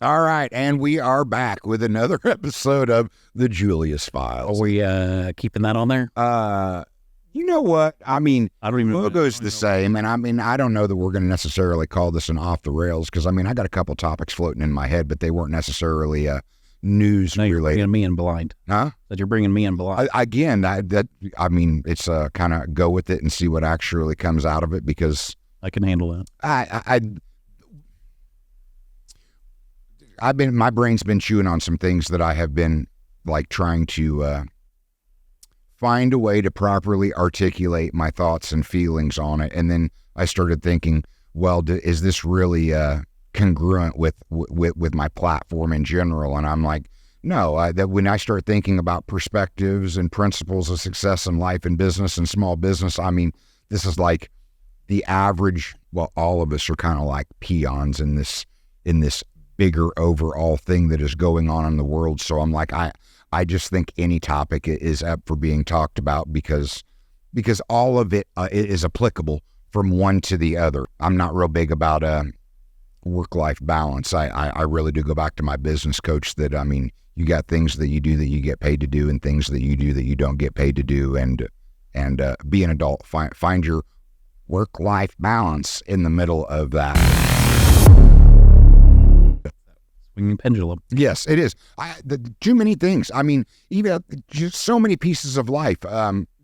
All right, and we are back with another episode of the Julius Files. Are we keeping that on there? You know what? I mean, I don't even know. logo's the same, and I mean, I don't know that we're going to necessarily call this an off the rails because I mean, I got a couple topics floating in my head, but they weren't necessarily news No, you're related. bringing me in blind. Huh? That you're bringing me in blind. I mean, it's kind of go with it and see what actually comes out of it because I can handle that. my brain's been chewing on some things that I have been like trying to find a way to properly articulate my thoughts and feelings on it. And then I started thinking, well, is this really congruent with my platform in general? And I'm like, no, that when I start thinking about perspectives and principles of success in life and business and small business, I mean, this is like the average, well, all of us are kind of like peons in this bigger overall thing that is going on in the world. So I'm like, I just think any topic is up for being talked about because all of it is applicable from one to the other. I'm not real big about work-life balance. I really do go back to my business coach that, I mean, you got things that you do that you get paid to do and things that you do that you don't get paid to do. And be an adult, find your work-life balance in the middle of that. Swinging pendulum. Yes, it is. Too many things. I mean, even just so many pieces of life.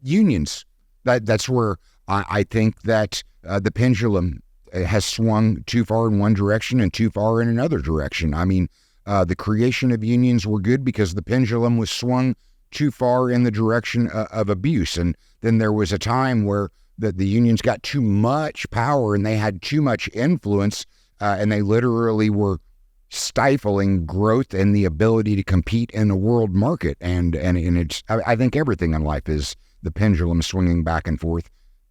Unions. That's where I think that the pendulum has swung too far in one direction and too far in another direction. I mean, the creation of unions were good because the pendulum was swung too far in the direction of abuse. And then there was a time where the unions got too much power and they had too much influence, and they literally were stifling growth and the ability to compete in the world market. And it's, I think everything in life is the pendulum swinging back and forth.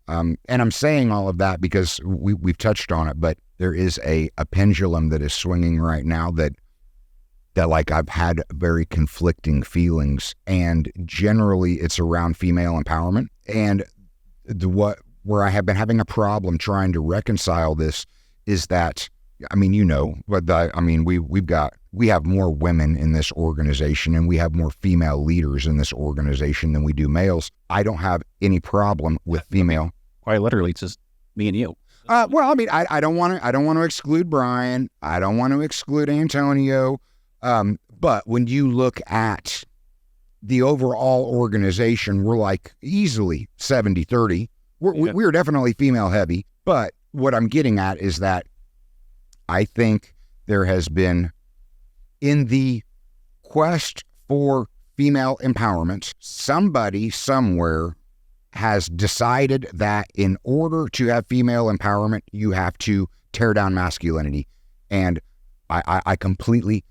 And I'm saying all of that because we've touched on it, but there is a pendulum that is swinging right now that like I've had very conflicting feelings, and generally it's around female empowerment. And where I have been having a problem trying to reconcile this is that, I mean, we have more women in this organization and we have more female leaders in this organization than we do males. I don't have any problem with female. Quite literally, it's just me and you. Well, I mean, I don't want to exclude Brian. I don't want to exclude Antonio. But when you look at the overall organization, we're like easily 70-30. We're definitely female heavy. But what I'm getting at is that I think there has been, in the quest for female empowerment, somebody somewhere has decided that in order to have female empowerment, you have to tear down masculinity. And I completely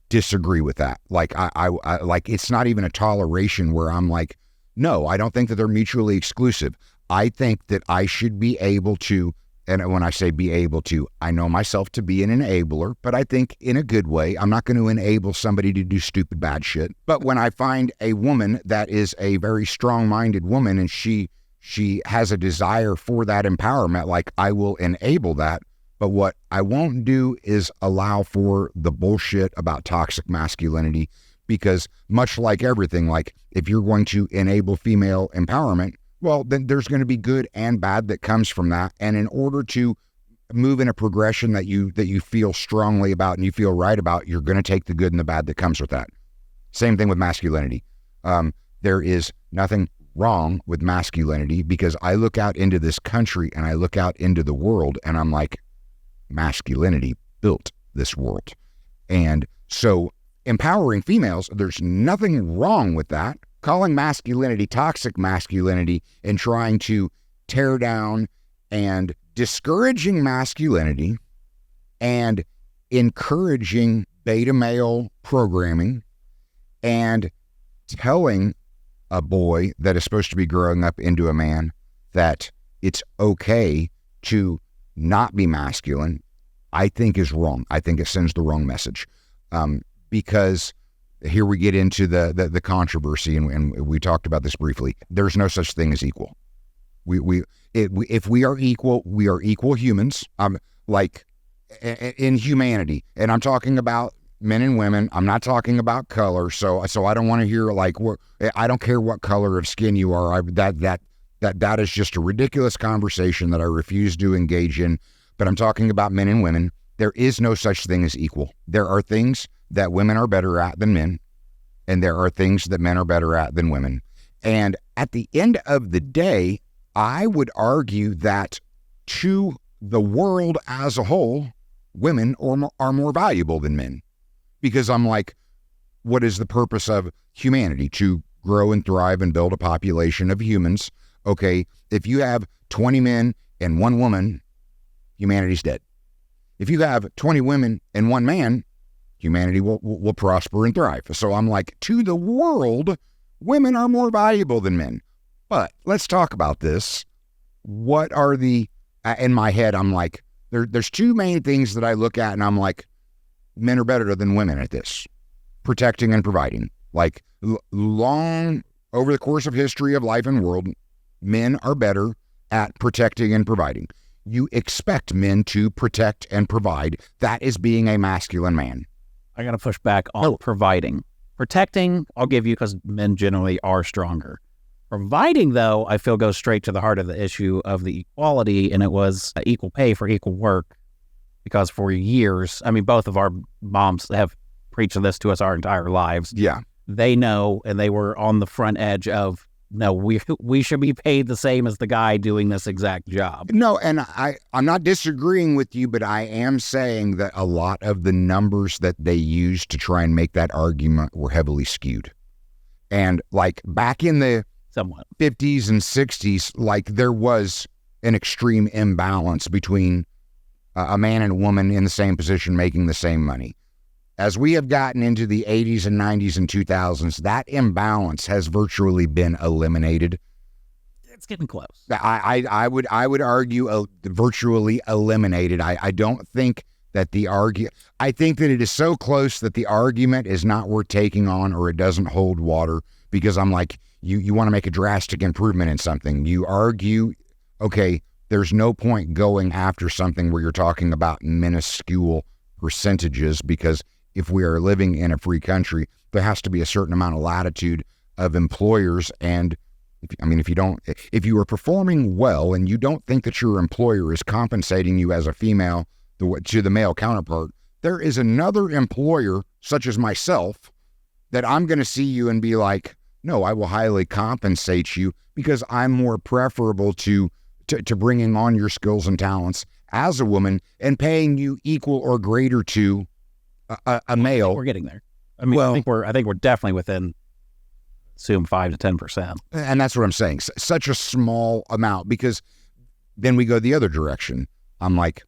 disagree with that. Like, I like, it's not even a toleration where I'm like, no, I don't think that they're mutually exclusive. I think that I should be able to, and when I say be able to, I know myself to be an enabler, but I think in a good way. I'm not going to enable somebody to do stupid, bad shit. But when I find a woman that is a very strong-minded woman and she has a desire for that empowerment, like, I will enable that. But what I won't do is allow for the bullshit about toxic masculinity, because much like everything, like, if you're going to enable female empowerment, well, then there's going to be good and bad that comes from that. And in order to move in a progression that you feel strongly about and you feel right about, you're going to take the good and the bad that comes with that. Same thing with masculinity. There is nothing wrong with masculinity, because I look out into this country and I look out into the world and I'm like, masculinity built this world. And so empowering females, there's nothing wrong with that. Calling masculinity toxic masculinity and trying to tear down and discouraging masculinity and encouraging beta male programming and telling a boy that is supposed to be growing up into a man that it's okay to not be masculine, I think is wrong. I think it sends the wrong message. Because here we get into the controversy, and we talked about this briefly. There's no such thing as equal. If we are equal, we are equal humans. Like in humanity, and I'm talking about men and women. I'm not talking about color. So I don't want to hear like, I don't care what color of skin you are. That is just a ridiculous conversation that I refuse to engage in. But I'm talking about men and women. There is no such thing as equal. There are things that women are better at than men, and there are things that men are better at than women. And at the end of the day, I would argue that to the world as a whole, women are more valuable than men. Because I'm like, what is the purpose of humanity? To grow and thrive and build a population of humans. Okay, if you have 20 men and 1 woman, humanity's dead. If you have 20 women and 1 man, humanity will prosper and thrive. So I'm like, to the world, women are more valuable than men. But let's talk about this. What are in my head, I'm like, there's 2 main things that I look at and I'm like, men are better than women at this. Protecting and providing. Like long over the course of history of life and world, men are better at protecting and providing. You expect men to protect and provide. That is being a masculine man. I got to push back on providing. Protecting, I'll give you because men generally are stronger. Providing, though, I feel goes straight to the heart of the issue of the equality, and it was equal pay for equal work. Because for years, I mean, both of our moms have preached this to us our entire lives. Yeah. They know, and they were on the front edge of, no, we should be paid the same as the guy doing this exact job. No, and I'm not disagreeing with you, but I am saying that a lot of the numbers that they used to try and make that argument were heavily skewed. And like back in the somewhat 50s and 60s, like there was an extreme imbalance between a man and a woman in the same position making the same money. As we have gotten into the 80s and 90s and 2000s, that imbalance has virtually been eliminated. It's getting close. I would argue virtually eliminated. I don't think that I think that it is so close that the argument is not worth taking on, or it doesn't hold water, because I'm like, you want to make a drastic improvement in something. You argue, okay, there's no point going after something where you're talking about minuscule percentages, because if we are living in a free country, there has to be a certain amount of latitude of employers. And if you are performing well and you don't think that your employer is compensating you as a female to the male counterpart, there is another employer, such as myself, that I'm going to see you and be like, no, I will highly compensate you because I'm more preferable to bringing on your skills and talents as a woman and paying you equal or greater to a male. We're getting there. I mean, I think we're definitely within, assume 5 to 10%. And that's what I'm saying. Such a small amount, because then we go the other direction. I'm like,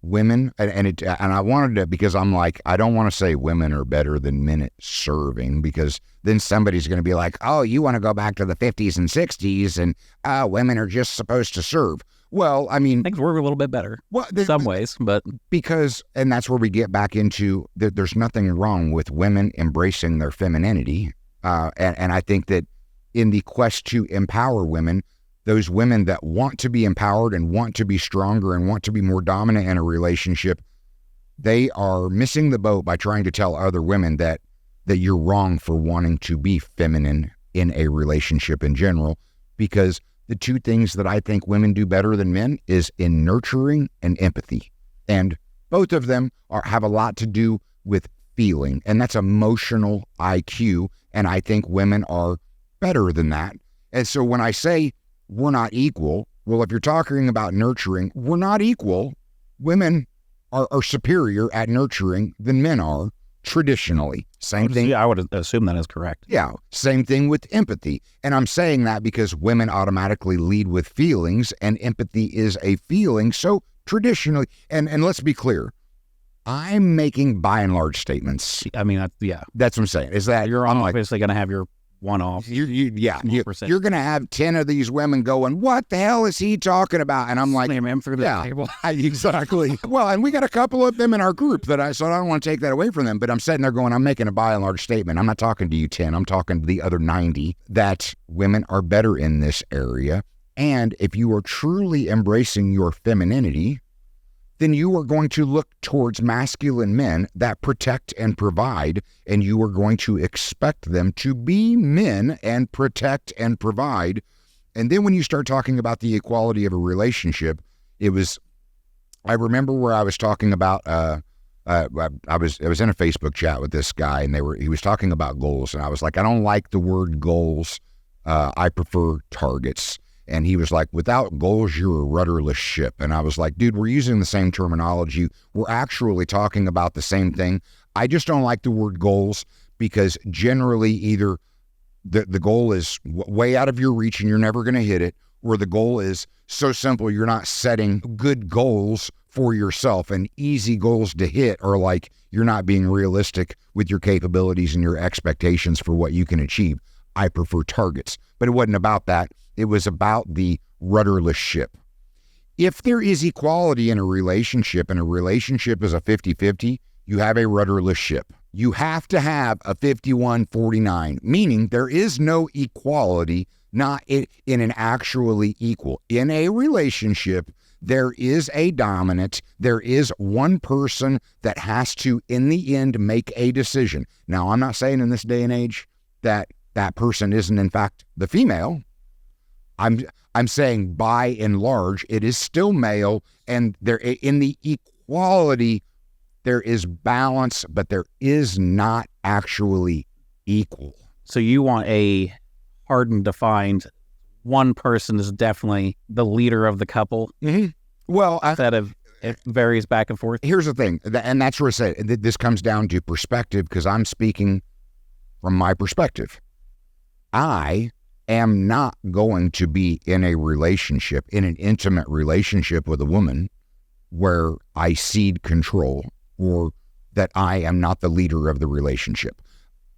women, and I wanted to, because I'm like, I don't want to say women are better than men at serving, because then somebody's going to be like, oh, you want to go back to the 50s and 60s and women are just supposed to serve. Well, I mean, I think we're a little bit better in some ways, but and that's where we get back into there's nothing wrong with women embracing their femininity. And I think that in the quest to empower women, those women that want to be empowered and want to be stronger and want to be more dominant in a relationship, they are missing the boat by trying to tell other women that you're wrong for wanting to be feminine in a relationship in general, because the 2 things that I think women do better than men is in nurturing and empathy. And both of them have a lot to do with feeling, and that's emotional IQ. And I think women are better than that. And so when I say we're not equal, well, if you're talking about nurturing, we're not equal. Women are superior at nurturing than men are traditionally. Same thing. Yeah, I would assume that is correct. Yeah. Same thing with empathy. And I'm saying that because women automatically lead with feelings, and empathy is a feeling. So traditionally, and let's be clear, I'm making by and large statements. I mean, that's what I'm saying. Is that you're obviously going to have your one-off. You're going to have 10 of these women going, what the hell is he talking about? And I'm like, slam him through the table. Exactly. Well, and we got a couple of them in our group so I don't want to take that away from them, but I'm sitting there going, I'm making a by and large statement. I'm not talking to you 10. I'm talking to the other 90 that women are better in this area. And if you are truly embracing your femininity, then you are going to look towards masculine men that protect and provide, and you are going to expect them to be men and protect and provide. And then when you start talking about the equality of a relationship, I remember where I was talking about, I was in a Facebook chat with this guy, and he was talking about goals, and I was like, I don't like the word goals. I prefer targets. And he was like, without goals, you're a rudderless ship. And I was like, dude, we're using the same terminology. We're actually talking about the same thing. I just don't like the word goals because generally either the goal is way out of your reach and you're never going to hit it, or the goal is so simple you're not setting good goals for yourself, and easy goals to hit are like you're not being realistic with your capabilities and your expectations for what you can achieve. I prefer targets. But it wasn't about that. It was about the rudderless ship. If there is equality in a relationship, and a relationship is a 50-50, you have a rudderless ship. You have to have a 51-49, meaning there is no equality, not in an actually equal. In a relationship, there is a dominant. There is one person that has to, in the end, make a decision. Now, I'm not saying in this day and age that that person isn't, in fact, the female. I'm saying by and large, it is still male, and there in the equality, there is balance, but there is not actually equal. So you want a hard and defined, one person is definitely the leader of the couple. Mm-hmm. Well, instead of it varies back and forth. Here's the thing, and that's where I say this comes down to perspective, because I'm speaking from my perspective. I am not going to be in a relationship, in an intimate relationship with a woman where I cede control or that I am not the leader of the relationship.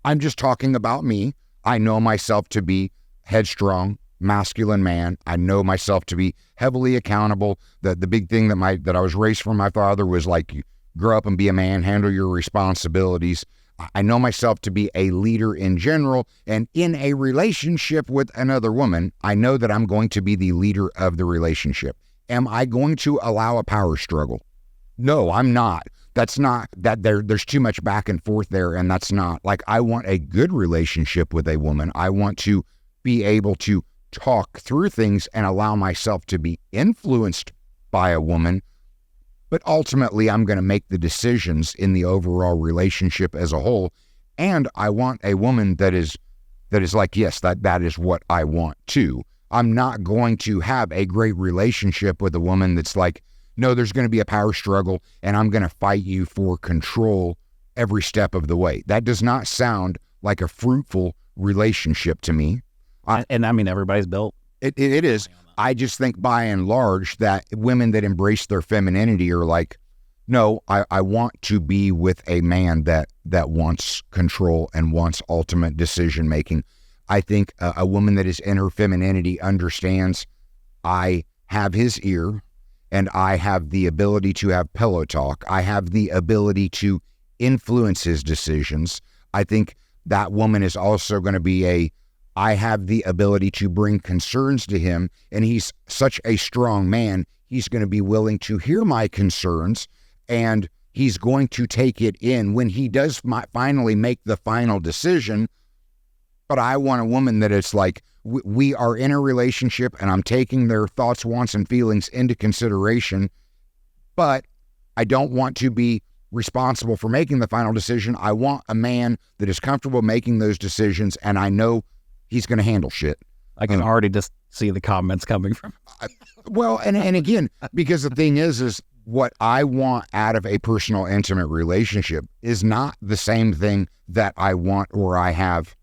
I'm just talking about me. I know myself to be headstrong, masculine man. I know myself to be heavily accountable. The big thing that I was raised from my father was like, grow up and be a man, handle your responsibilities. I know myself to be a leader in general, and in a relationship with another woman, I know that I'm going to be the leader of the relationship. Am I going to allow a power struggle? No, I'm not. That's not that there's too much back and forth there, and that's not like I want a good relationship with a woman. I want to be able to talk through things and allow myself to be influenced by a woman. But ultimately, I'm going to make the decisions in the overall relationship as a whole. And I want a woman that is like, yes, that is what I want too. I'm not going to have a great relationship with a woman that's like, no, there's going to be a power struggle and I'm going to fight you for control every step of the way. That does not sound like a fruitful relationship to me. And I mean, everybody's built. It is. I just think by and large that women that embrace their femininity are like, no, I want to be with a man that wants control and wants ultimate decision making. I think a woman that is in her femininity understands I have his ear and I have the ability to have pillow talk. I have the ability to influence his decisions. I think that woman is also going to be I have the ability to bring concerns to him, and he's such a strong man, he's going to be willing to hear my concerns, and he's going to take it in when he does finally make the final decision. But I want a woman that it's like, we are in a relationship, and I'm taking their thoughts, wants, and feelings into consideration, but I don't want to be responsible for making the final decision. I want a man that is comfortable making those decisions, and I know he's going to handle shit. I can already just see the comments coming from. Well, and again, because the thing is what I want out of a personal, intimate relationship is not the same thing that I want or I have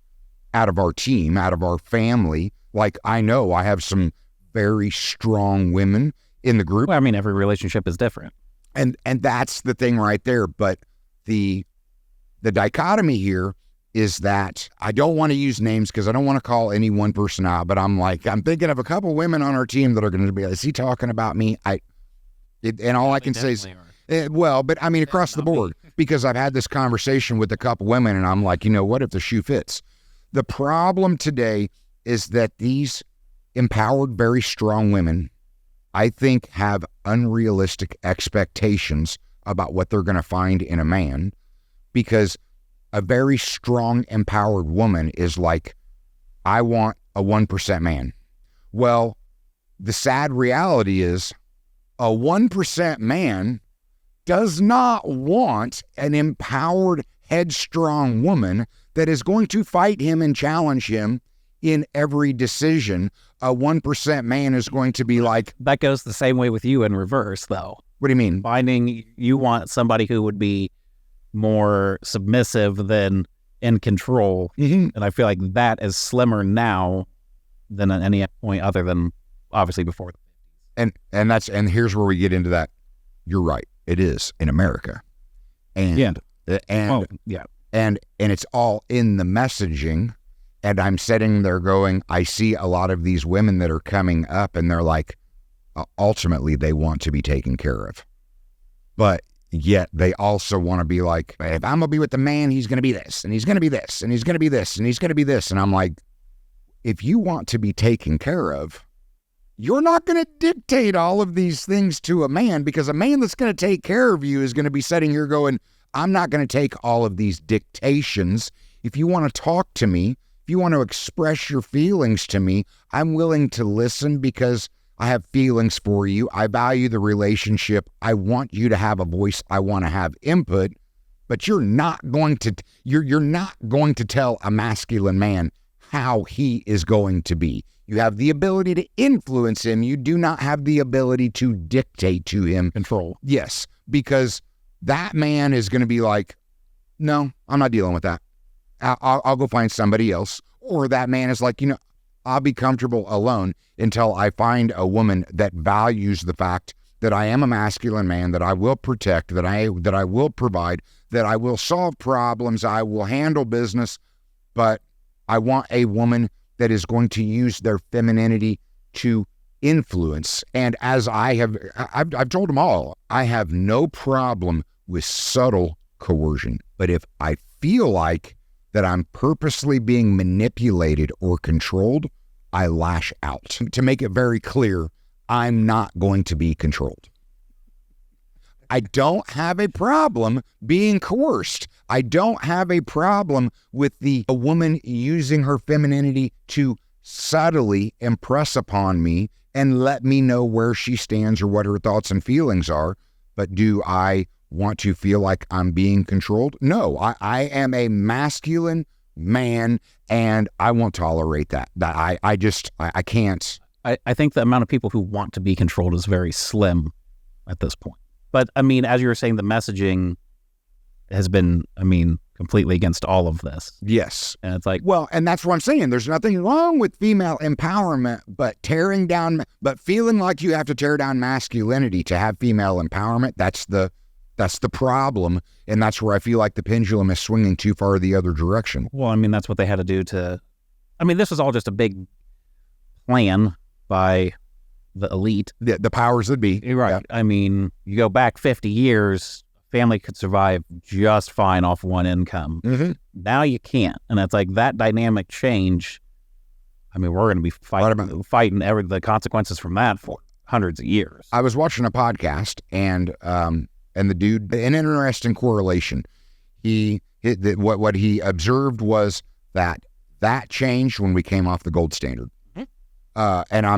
out of our team, out of our family. Like, I know I have some very strong women in the group. Well, I mean, every relationship is different. And that's the thing right there. But the dichotomy here is that I don't want to use names because I don't want to call any one person out, but I'm thinking of a couple women on our team that are going to be, is he talking about me? And all I can say is, but I mean, across the board, because I've had this conversation with a couple women and I'm like, you know what, if the shoe fits. The problem today is that these empowered, very strong women I think, have unrealistic expectations about what they're going to find in a man, because a very strong, empowered woman is like, I want a 1% man. Well, the sad reality is a 1% man does not want an empowered, headstrong woman that is going to fight him and challenge him in every decision. A 1% man is going to be like... That goes the same way with you in reverse, though. What do you mean? Finding you want somebody who would be more submissive than in control. Mm-hmm. And I feel like that is slimmer now than at any point other than obviously before. And here's where we get into that. You're right. It is in America. And it's all in the messaging. And I'm sitting there going, I see a lot of these women that are coming up and they're like, ultimately they want to be taken care of. But yet they also want to be like, if I'm going to be with the man, he's going to be this, and he's going to be this, and he's going to be this, and he's going to be this. And I'm like, if you want to be taken care of, you're not going to dictate all of these things to a man, because a man that's going to take care of you is going to be sitting here going, I'm not going to take all of these dictations. If you want to talk to me, if you want to express your feelings to me, I'm willing to listen because I have feelings for you. I value the relationship. I want you to have a voice. I want to have input, but you're not going to tell a masculine man how he is going to be. You have the ability to influence him. You do not have the ability to dictate to him. Control. Yes, because that man is going to be like, no, I'm not dealing with that. I'll go find somebody else. Or that man is like, I'll be comfortable alone until I find a woman that values the fact that I am a masculine man, that I will protect, that I will provide, that I will solve problems, I will handle business, but I want a woman that is going to use their femininity to influence. And as I've told them all, I have no problem with subtle coercion. But if I feel like that I'm purposely being manipulated or controlled, I lash out. To make it very clear, I'm not going to be controlled. I don't have a problem being coerced. I don't have a problem with a woman using her femininity to subtly impress upon me and let me know where she stands or what her thoughts and feelings are. But do I want to feel like I'm being controlled? No, I am a masculine man and I won't tolerate that. I can't. I think the amount of people who want to be controlled is very slim at this point. But I mean, as you were saying, the messaging has been, completely against all of this. Yes. And it's like, well, and that's what I'm saying. There's nothing wrong with female empowerment, but feeling like you have to tear down masculinity to have female empowerment, that's the problem. And that's where I feel like the pendulum is swinging too far the other direction. Well, that's what they had to do this was all just a big plan by the elite. The powers that be. You're right. Yeah. You go back 50 years, family could survive just fine off one income. Mm-hmm. Now you can't. And it's like that dynamic change. We're going to be fighting the consequences from that for hundreds of years. I was watching a podcast and the dude, an interesting correlation. What he observed was that changed when we came off the gold standard. And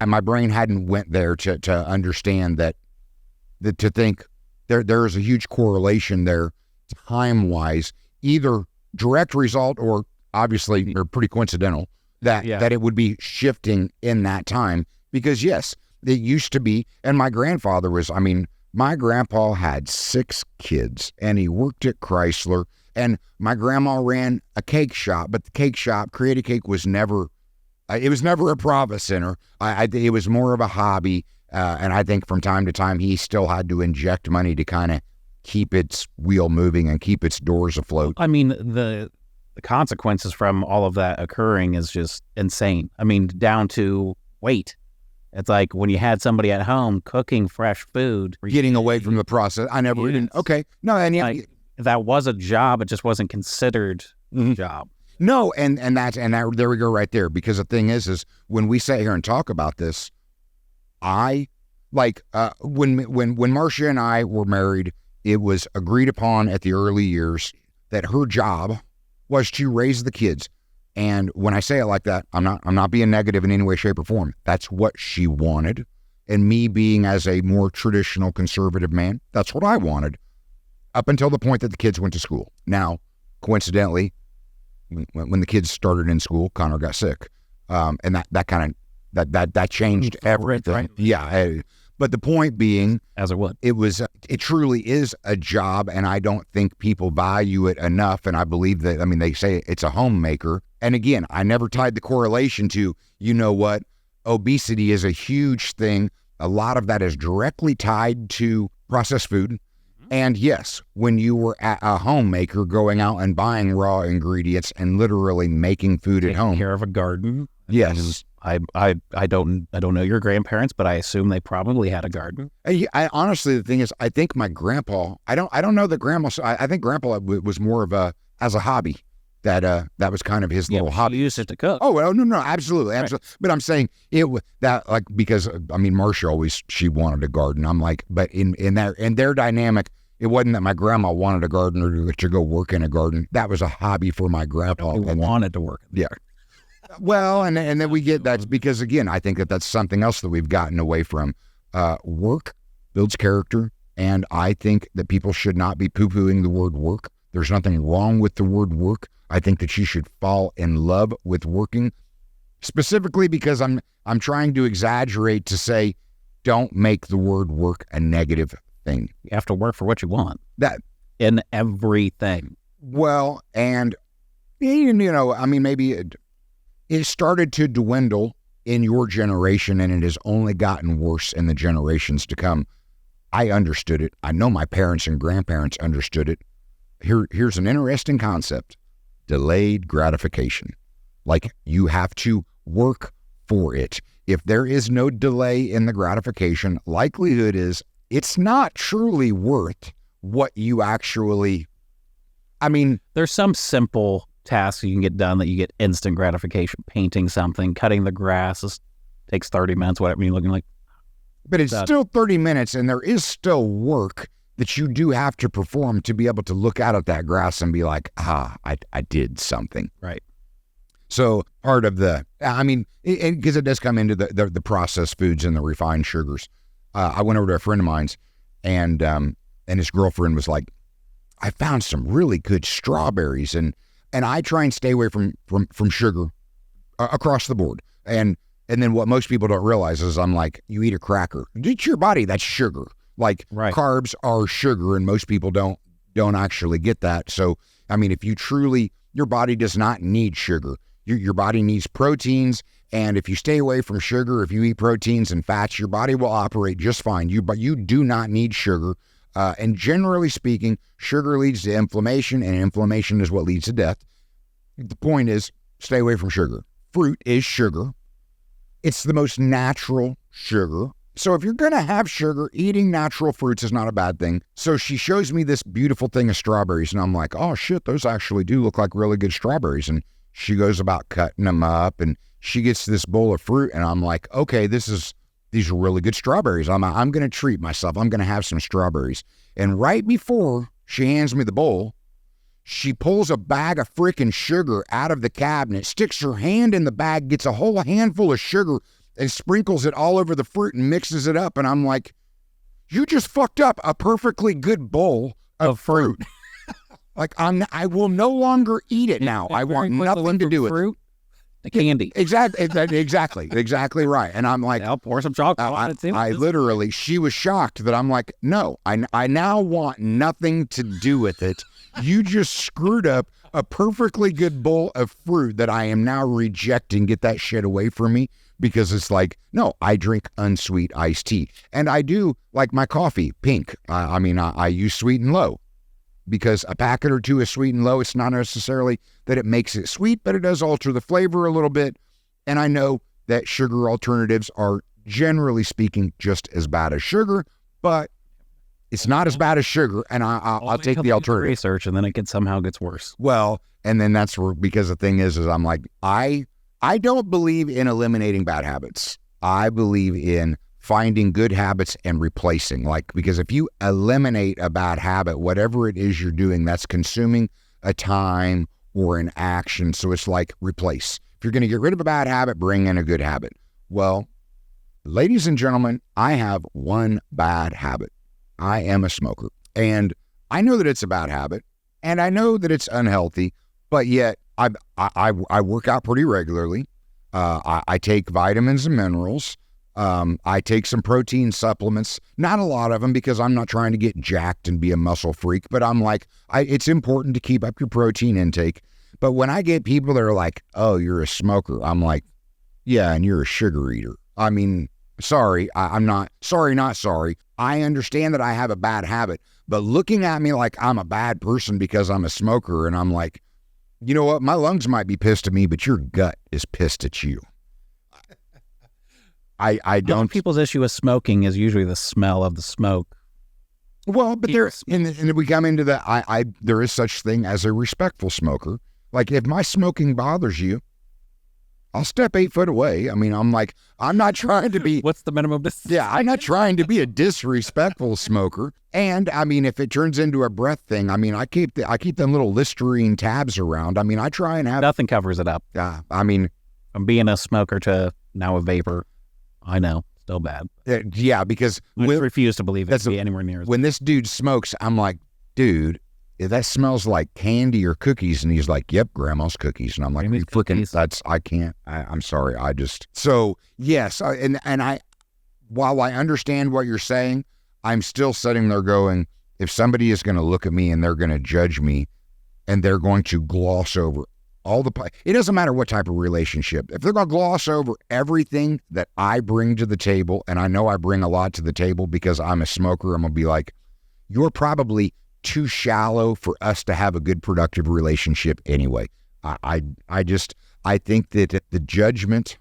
my brain hadn't went there to understand that to think there is a huge correlation there time-wise, either direct result or obviously or pretty coincidental that it would be shifting in that time. Because yes, it used to be, and my grandfather was, my grandpa had 6 kids and he worked at Chrysler, and my grandma ran a cake shop, but the cake shop, Creative Cake, was never a profit center. It was more of a hobby. And I think from time to time, he still had to inject money to kind of keep its wheel moving and keep its doors afloat. The consequences from all of that occurring is just insane. Down to weight. It's like when you had somebody at home cooking fresh food. Getting away from the process. I never even, okay. No, and that was a job. It just wasn't considered a job. No, and there we go right there. Because the thing is when we sit here and talk about this, when Marcia and I were married, it was agreed upon at the early years that her job was to raise the kids. And when I say it like that, I'm not being negative in any way, shape, or form. That's what she wanted. And me being as a more traditional conservative man, that's what I wanted up until the point that the kids went to school. Now, coincidentally, when the kids started in school, Connor got sick. And that changed everything. Right. Yeah. But the point being, as it would, it truly is a job, and I don't think people value it enough. And I believe that, I mean, they say it's a homemaker. And again, I never tied the correlation to, you know what, obesity is a huge thing. A lot of that is directly tied to processed food. And yes, when you were a homemaker going out and buying raw ingredients and literally making food at home. Taking care of a garden. Yes. I don't know your grandparents, but I assume they probably had a garden. I honestly, the thing is, I think my grandpa, I don't know that grandma, I think grandpa was more of as a hobby. That was kind of his little hobby. He used it to cook. Oh, well, no, absolutely. Right. But I'm saying because I mean, Marcia she wanted a garden. I'm like, but in their dynamic, it wasn't that my grandma wanted a garden or to go work in a garden. That was a hobby for my grandpa. He wanted to work. Yeah. Well, and then we get that's because again, I think that's something else that we've gotten away from. Work builds character, and I think that people should not be poo-pooing the word work. There's nothing wrong with the word work. I think that you should fall in love with working, specifically because I'm trying to exaggerate to say, don't make the word work a negative thing. You have to work for what you want. That in everything. Well, and you know, I mean, maybe it started to dwindle in your generation, and it has only gotten worse in the generations to come. I understood it. I know my parents and grandparents understood it. Here's an interesting concept. Delayed gratification. Like, you have to work for it. If there is no delay in the gratification, likelihood is it's not truly worth what you actually, I mean. There's some simple tasks you can get done that you get instant gratification. Painting something, cutting the grass takes 30 minutes, whatever you're looking like. But it's still 30 minutes, and there is still work that you do have to perform to be able to look out at that grass and be like, I did something. Right. So part of because it does come into the processed foods and the refined sugars. I went over to a friend of mine's, and his girlfriend was like, I found some really good strawberries, and I try and stay away from sugar across the board. And then what most people don't realize is I'm like, you eat a cracker. It's your body, that's sugar. Like, right. Carbs are sugar, and most people don't actually get that. So, I mean, if you truly, your body does not need sugar. Your body needs proteins, and if you stay away from sugar, if you eat proteins and fats, your body will operate just fine. But you do not need sugar. And generally speaking, sugar leads to inflammation, and inflammation is what leads to death. The point is, stay away from sugar. Fruit is sugar. It's the most natural sugar. So if you're going to have sugar, eating natural fruits is not a bad thing. So she shows me this beautiful thing of strawberries, and I'm like, oh shit, those actually do look like really good strawberries. And she goes about cutting them up, and she gets this bowl of fruit, and I'm like, okay, these are really good strawberries. I'm going to treat myself. I'm going to have some strawberries. And right before she hands me the bowl, she pulls a bag of freaking sugar out of the cabinet, sticks her hand in the bag, gets a whole handful of sugar, and sprinkles it all over the fruit and mixes it up. And I'm like, you just fucked up a perfectly good bowl of fruit. Like, I will no longer eat it now. I want nothing to do with fruit. The candy. Exactly right. And I'm like, I'll pour some chocolate on it. I literally, she was shocked that I'm like, no, I now want nothing to do with it. You just screwed up a perfectly good bowl of fruit that I am now rejecting. Get that shit away from me. Because it's like, no, I drink unsweet iced tea. And I do like my coffee pink. I use sweet and low. Because a packet or two is sweet and low, it's not necessarily that it makes it sweet, but it does alter the flavor a little bit. And I know that sugar alternatives are, generally speaking, just as bad as sugar, but it's not as bad as sugar, and I'll take the alternative. Research, and then it somehow gets worse. Well, and then that's where, because the thing is I'm like, I don't believe in eliminating bad habits. I believe in finding good habits and replacing. Like, because if you eliminate a bad habit, whatever it is you're doing, that's consuming a time or an action. So it's like replace. If you're going to get rid of a bad habit, bring in a good habit. Well, ladies and gentlemen, I have one bad habit. I am a smoker. And I know that it's a bad habit, and I know that it's unhealthy, but yet I work out pretty regularly. I take vitamins and minerals. I take some protein supplements, not a lot of them because I'm not trying to get jacked and be a muscle freak, but I'm like, it's important to keep up your protein intake. But when I get people that are like, oh, you're a smoker, I'm like, yeah, and you're a sugar eater. I mean, sorry, I'm not sorry. I understand that I have a bad habit, but looking at me like I'm a bad person because I'm a smoker, and I'm like, you know what? My lungs might be pissed at me, but your gut is pissed at you. I don't. People's issue with smoking is usually the smell of the smoke. Well, but and we come into that. There is such thing as a respectful smoker. Like, if my smoking bothers you, I'll step 8 foot away. I mean, I'm not trying to be. What's the minimum distance? Yeah, I'm not trying to be a disrespectful smoker. And I mean, if it turns into a breath thing, I mean, I keep them little Listerine tabs around. I mean, I try and have. Nothing covers it up. I mean, from being a smoker to now a vapor, I know, still bad. Yeah, because I refuse to believe it to be anywhere near. When this dude smokes, I'm like, dude, that smells like candy or cookies. And he's like, yep, grandma's cookies. And I'm like, you freaking, I can't, I'm sorry. So yes. While I understand what you're saying, I'm still sitting there going, if somebody is going to look at me and they're going to judge me and they're going to gloss over it doesn't matter what type of relationship. If they're going to gloss over everything that I bring to the table, and I know I bring a lot to the table because I'm a smoker, I'm going to be like, you're probably too shallow for us to have a good, productive relationship anyway. I think that the judgment,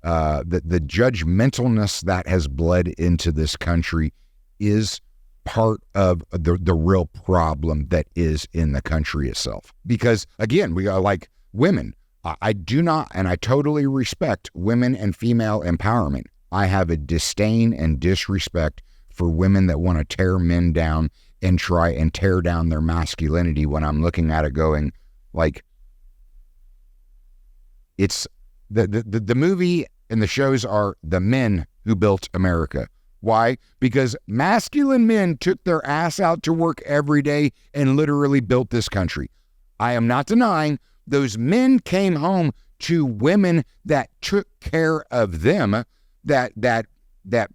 the judgmentalness that has bled into this country is part of the real problem that is in the country itself. Because again, we are like women. I do not, and I totally respect women and female empowerment. I have a disdain and disrespect for women that want to tear men down and try and tear down their masculinity, when I'm looking at it going like, it's the movie and the shows are the men who built America. Why? Because masculine men took their ass out to work every day and literally built this country. I am not denying those men came home to women that took care of them, that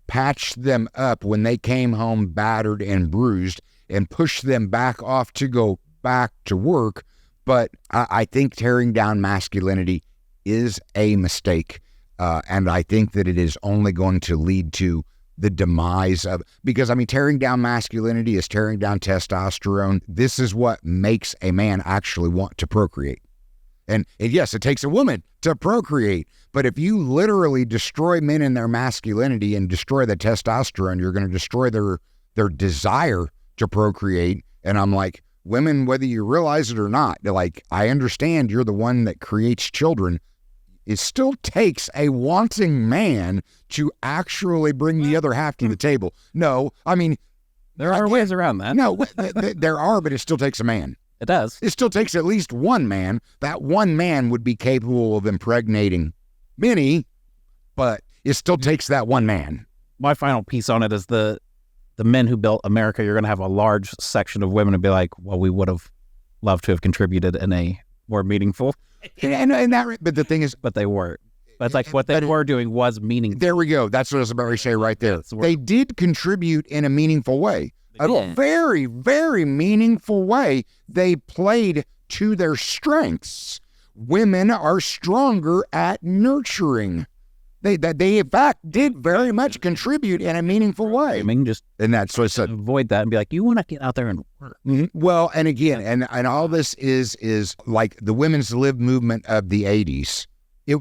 patched them up when they came home battered and bruised and pushed them back off to go back to work. But I think tearing down masculinity is a mistake. And I think that it is only going to lead to the demise of, because I mean, tearing down masculinity is tearing down testosterone. This is what makes a man actually want to procreate. And yes, it takes a woman to procreate, but if you literally destroy men in their masculinity and destroy the testosterone, you're going to destroy their desire to procreate. And I'm like, women, whether you realize it or not, like, I understand you're the one that creates children. It still takes a wanting man to actually bring the other half to the table. No, I mean, there are ways around that. No, there are, but it still takes a man. It does. It still takes at least one man. That one man would be capable of impregnating many, but it still takes that one man. My final piece on it is the men who built America. You're going to have a large section of women who be like, well, we would have loved to have contributed in a more meaningful. But the thing is, but they weren't. That's like what they were doing was meaningful. There we go. That's what I was about to say right there. They did contribute in a meaningful way. A very, very meaningful way. They played to their strengths. Women are stronger at nurturing. They in fact did very much contribute in a meaningful way. I mean, just and that's what I said. Avoid that and be like, you want to get out there and work. Mm-hmm. Well, and again, and all this is like the women's lib movement of the 80s.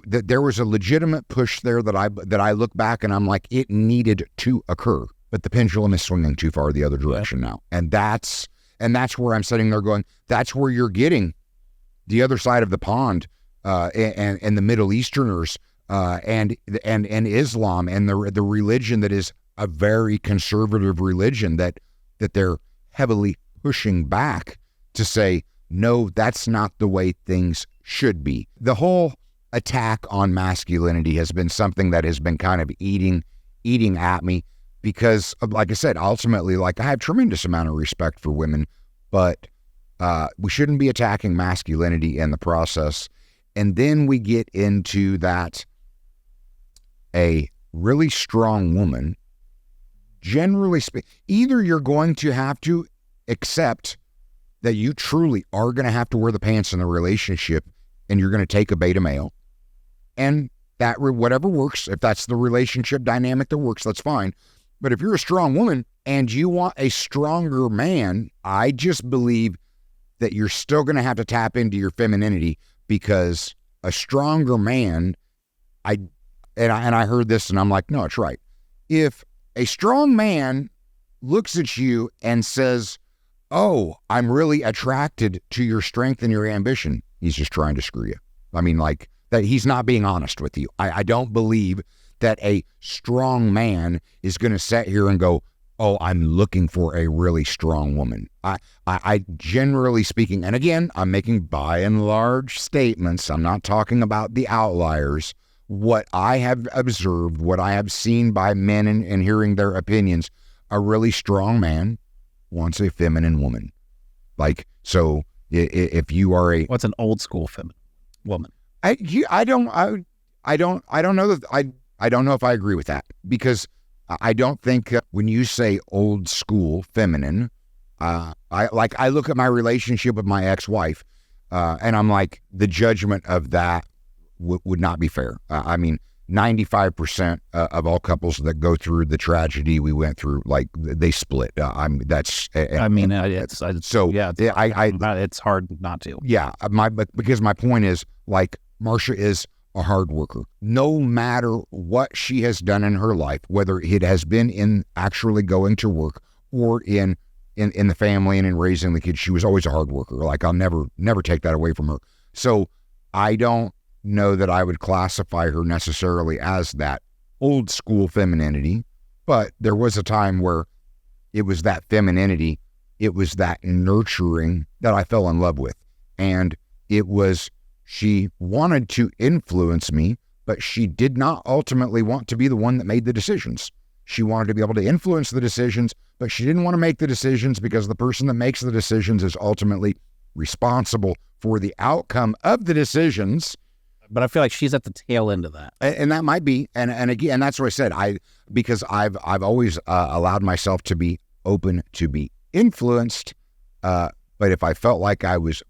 There was a legitimate push there that I look back and I'm like, it needed to occur, but the pendulum is swinging too far the other direction now, and that's where I'm sitting there going, that's where you're getting the other side of the pond, and the Middle Easterners and Islam and the religion that is a very conservative religion that they're heavily pushing back to say, no, that's not the way things should be. The whole attack on masculinity has been something that has been kind of eating at me because, like I said, ultimately, like I have tremendous amount of respect for women, but we shouldn't be attacking masculinity in the process. And then we get into that a really strong woman, generally speaking, either you're going to have to accept that you truly are going to have to wear the pants in the relationship and you're going to take a beta male, and that whatever works, if that's the relationship dynamic that works, that's fine. But if you're a strong woman and you want a stronger man, I just believe that you're still going to have to tap into your femininity, because a stronger man, I heard this and I'm like, no, it's right. If a strong man looks at you and says, oh, I'm really attracted to your strength and your ambition, he's just trying to screw you. I mean, like, that he's not being honest with you. I don't believe that a strong man is going to sit here and go, oh, I'm looking for a really strong woman. I generally speaking, and again, I'm making by and large statements. I'm not talking about the outliers. What I have observed, what I have seen by men and hearing their opinions, a really strong man wants a feminine woman. Like, so if you are what's an old school feminine woman? I don't know that I don't know if I agree with that, because I don't think when you say old school feminine, I look at my relationship with my ex-wife, and I'm like, the judgment of that would not be fair. I mean, 95% of all couples that go through the tragedy we went through, like, they split. It's hard not to. Yeah, because my point is, like, Marcia is a hard worker. No matter what she has done in her life, whether it has been in actually going to work or in the family and in raising the kids, she was always a hard worker. Like, I'll never take that away from her. So I don't know that I would classify her necessarily as that old school femininity, but there was a time where it was that femininity, it was that nurturing that I fell in love with. And it was, she wanted to influence me, but she did not ultimately want to be the one that made the decisions. She wanted to be able to influence the decisions, but she didn't want to make the decisions, because the person that makes the decisions is ultimately responsible for the outcome of the decisions. But I feel like she's at the tail end of that. And that might be, and again, that's what I said, because I've always allowed myself to be open to be influenced, but if I felt like I was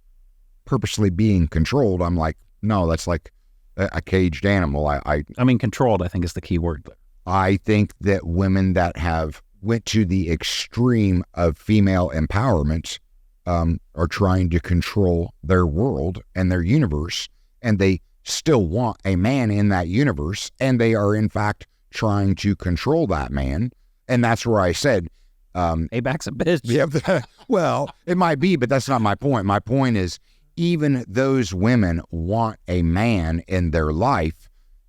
purposely being controlled, I'm like, no, that's like a caged animal. I mean, controlled, I think, is the key word there. I think that women that have went to the extreme of female empowerment are trying to control their world and their universe, and they still want a man in that universe, and they are in fact trying to control that man. And that's where I said, payback's a bitch. Yeah, well, it might be, but that's not my point. My point is, even those women want a man in their life,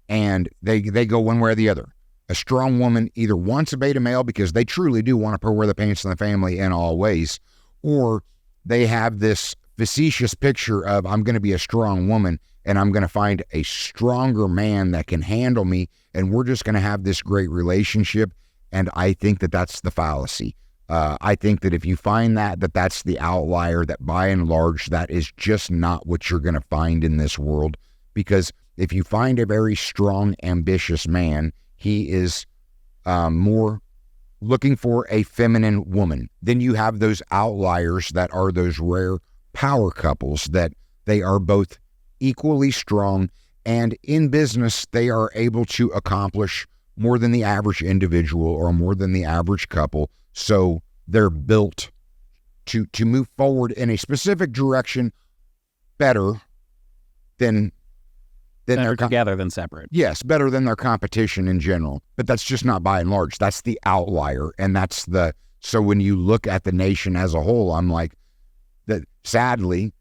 and they go one way or the other. A strong woman either wants a beta male because they truly do want to wear the pants in the family in all ways, or they have this facetious picture of, I'm going to be a strong woman and I'm going to find a stronger man that can handle me, and we're just going to have this great relationship. And I think that that's the fallacy. I think that if you find that's the outlier, that by and large, that is just not what you're going to find in this world. Because if you find a very strong, ambitious man, he is more looking for a feminine woman. Then you have those outliers that are those rare power couples that they are both equally strong, and in business, they are able to accomplish more than the average individual or more than the average couple. So they're built to move forward in a specific direction better than they're together than separate. Yes, better than their competition in general. But that's just not by and large. That's the outlier. And so when you look at the nation as a whole, I'm like, that sadly,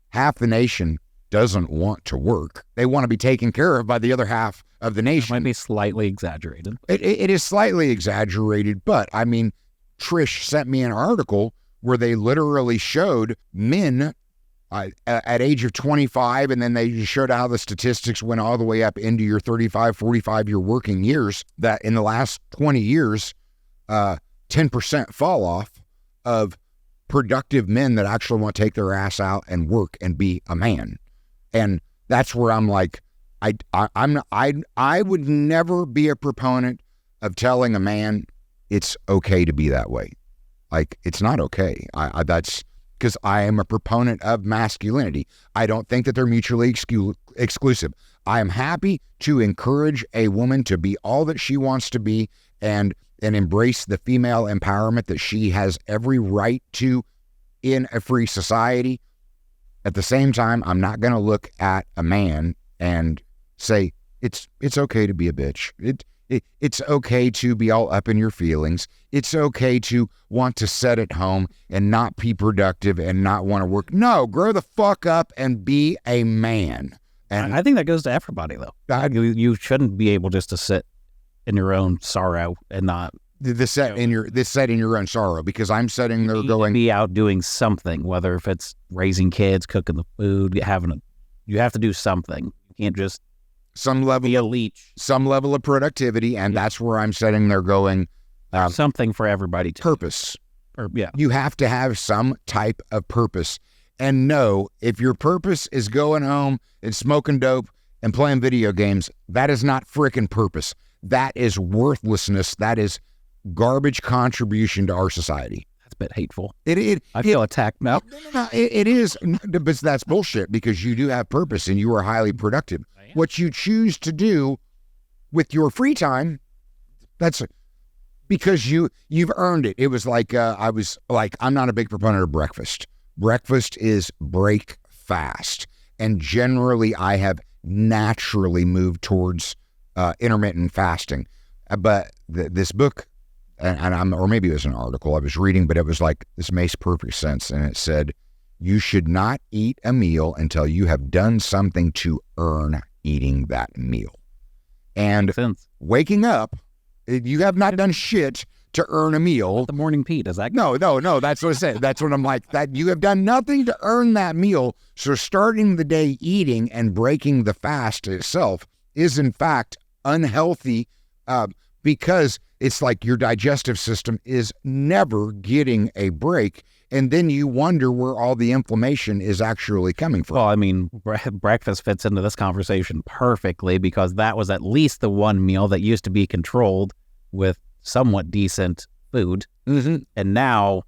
half the nation doesn't want to work. They want to be taken care of by the other half of the nation. It might be slightly exaggerated. It is slightly exaggerated, but I mean, Trish sent me an article where they literally showed men at age of 25, and then they showed how the statistics went all the way up into your 35, 45-year working years, that in the last 20 years, 10% fall off of productive men that actually want to take their ass out and work and be a man. And that's where I'm like, I would never be a proponent of telling a man it's okay to be that way. Like, it's not okay. That's because I am a proponent of masculinity. I don't think that they're mutually exclusive. I am happy to encourage a woman to be all that she wants to be and embrace the female empowerment that she has every right to in a free society. At the same time, I'm not going to look at a man and say, it's okay to be a bitch. It's okay to be all up in your feelings. It's okay to want to sit at home and not be productive and not want to work. No, grow the fuck up and be a man. And I think that goes to everybody, though. You shouldn't be able just to sit in your own sorrow and not set in your own sorrow, because I'm sitting there going, be out doing something, whether if it's raising kids, cooking the food, you have to do something. You can't just be a leech. Some level of productivity, and that's where I'm sitting there going, something for everybody to purpose. Yeah. You have to have some type of purpose. And no, if your purpose is going home and smoking dope and playing video games, that is not frickin' purpose. That is worthlessness. That is garbage contribution to our society. That's a bit hateful. I feel attacked now. No, it is, but that's bullshit, because you do have purpose and you are highly productive. What you choose to do with your free time, that's because you've earned it. It was like, I'm not a big proponent of breakfast. Breakfast is break fast. And generally I have naturally moved towards intermittent fasting. But this book, or maybe it was an article I was reading, but it was like, this makes perfect sense. And it said, you should not eat a meal until you have done something to earn eating that meal. And waking up, you have not done shit to earn a meal. The morning pee, does that? No, that's what I said. That's what I'm like, that you have done nothing to earn that meal. So starting the day eating and breaking the fast itself is in fact unhealthy, because it's like your digestive system is never getting a break. And then you wonder where all the inflammation is actually coming from. Well, I mean, breakfast fits into this conversation perfectly, because that was at least the one meal that used to be controlled with somewhat decent food. Mm-hmm. And now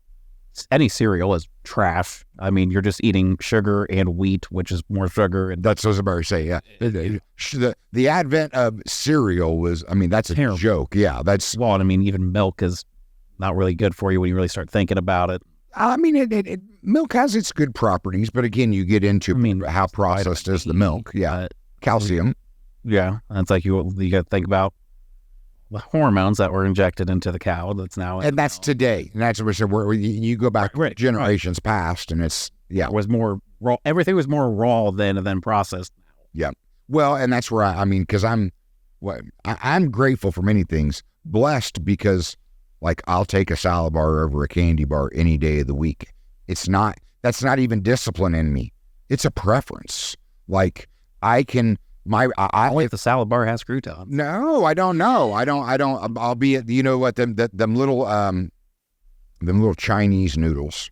any cereal is trash. I mean, you're just eating sugar and wheat, which is more sugar. And that's what I was about to say, yeah. The advent of cereal was, I mean, that's a terrible joke. Yeah, that's... Well, I mean, even milk is not really good for you when you really start thinking about it. I mean, milk has its good properties, but again, you get into how processed is the milk. Yeah, calcium. Yeah, and it's like you got to think about the hormones that were injected into the cow. That's now, and that's today, and that's what where you go back generations past, and it's it was more raw. Everything was more raw than processed. Yeah, well, and that's where I mean, because I'm grateful for many things, blessed because. Like, I'll take a salad bar over a candy bar any day of the week. That's not even discipline in me. It's a preference. Like, if the salad bar has croutons. No, I don't know. I'll be at, you know what, them little Chinese noodles.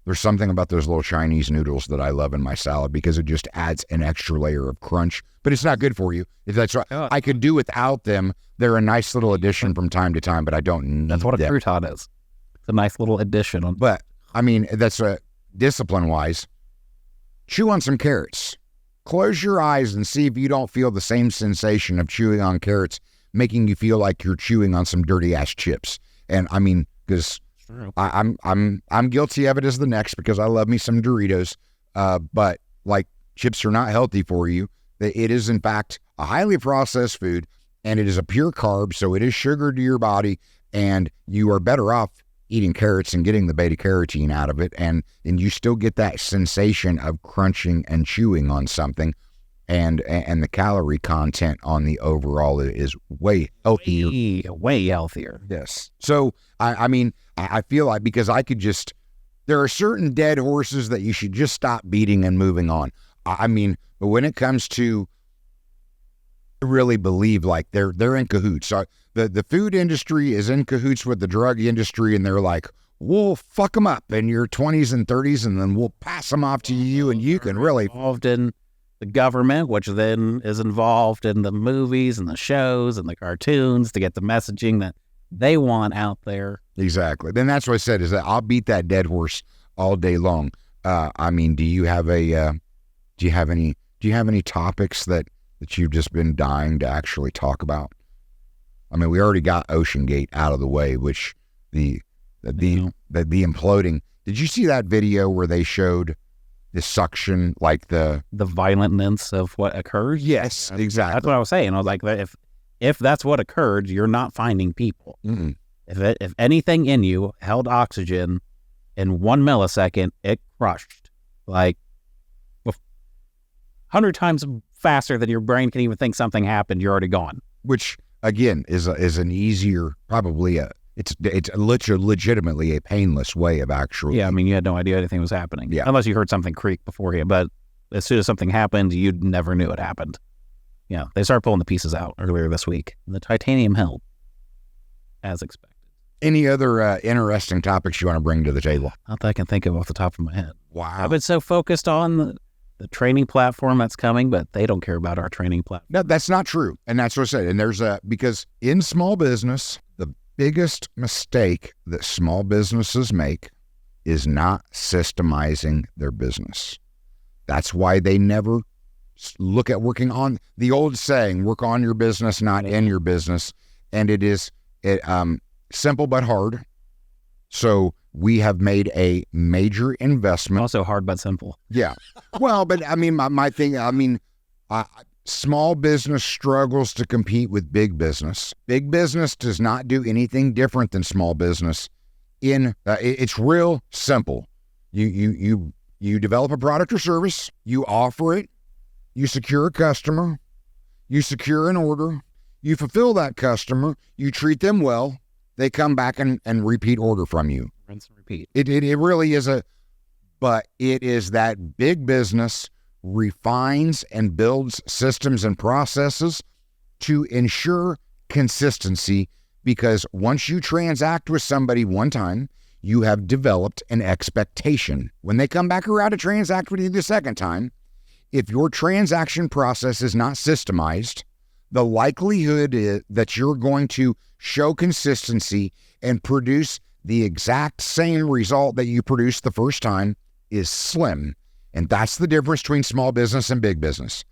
There's something about those little Chinese noodles that I love in my salad, because it just adds an extra layer of crunch, but it's not good for you. If that's right, I could do without them. They're a nice little addition from time to time, but I don't need That's what a crouton is. It's a nice little addition. But I mean, that's discipline wise. Chew on some carrots. Close your eyes and see if you don't feel the same sensation of chewing on carrots, making you feel like you're chewing on some dirty ass chips. And I mean, because I'm guilty of it as the next, because I love me some Doritos. But like, chips are not healthy for you. It is in fact a highly processed food, and it is a pure carb, so it is sugar to your body, and you are better off eating carrots and getting the beta carotene out of it, and you still get that sensation of crunching and chewing on something, and the calorie content on the overall is way healthier. Way healthier. Yes. So I mean, I feel like, because there are certain dead horses that you should just stop beating and moving on. I mean, but when it comes to, I really believe like they're in cahoots. So the food industry is in cahoots with the drug industry, and they're like, we'll fuck them up in your 20s and 30s, and then we'll pass them off to you, and you can really involved in the government, which then is involved in the movies and the shows and the cartoons to get the messaging that they want out there. Exactly. Then that's what I said, is that I'll beat that dead horse all day long. I mean, do you have any topics that you've just been dying to actually talk about? I mean, we already got OceanGate out of the way, which the imploding. Did you see that video where they showed the suction, like the violentness of what occurs? Yes, exactly. That's what I was saying. I was like, if that's what occurred, you're not finding people. Mm-mm. If anything in you held oxygen in 1 millisecond, it crushed like 100 times faster than your brain can even think something happened. You're already gone. Which again is an easier, probably it's legitimately a painless way of actually. Yeah, I mean, you had no idea anything was happening. Yeah. Unless you heard something creak beforehand. But as soon as something happened, you never knew it happened. Yeah, they started pulling the pieces out earlier this week. And the titanium held, as expected. Any other interesting topics you want to bring to the table? Not that I can think of off the top of my head. Wow. I've been so focused on the training platform that's coming, but they don't care about our training platform. No, that's not true. And that's what I said. And there's because in small business, the biggest mistake that small businesses make is not systemizing their business. That's why they never look at working on the old saying, work on your business, not in your business. And it is simple but hard. So we have made a major investment. Also hard but simple. Yeah. Well, but I mean, my thing, small business struggles to compete with big business. Big business does not do anything different than small business. It's real simple. You develop a product or service, you offer it, you secure a customer, you secure an order, you fulfill that customer, you treat them well, they come back and repeat order from you. Rinse and repeat. It really is but it is that big business refines and builds systems and processes to ensure consistency, because once you transact with somebody one time, you have developed an expectation. When they come back around to transact with you the second time, if your transaction process is not systemized, the likelihood is that you're going to show consistency and produce the exact same result that you produced the first time is slim. And that's the difference between small business and big business.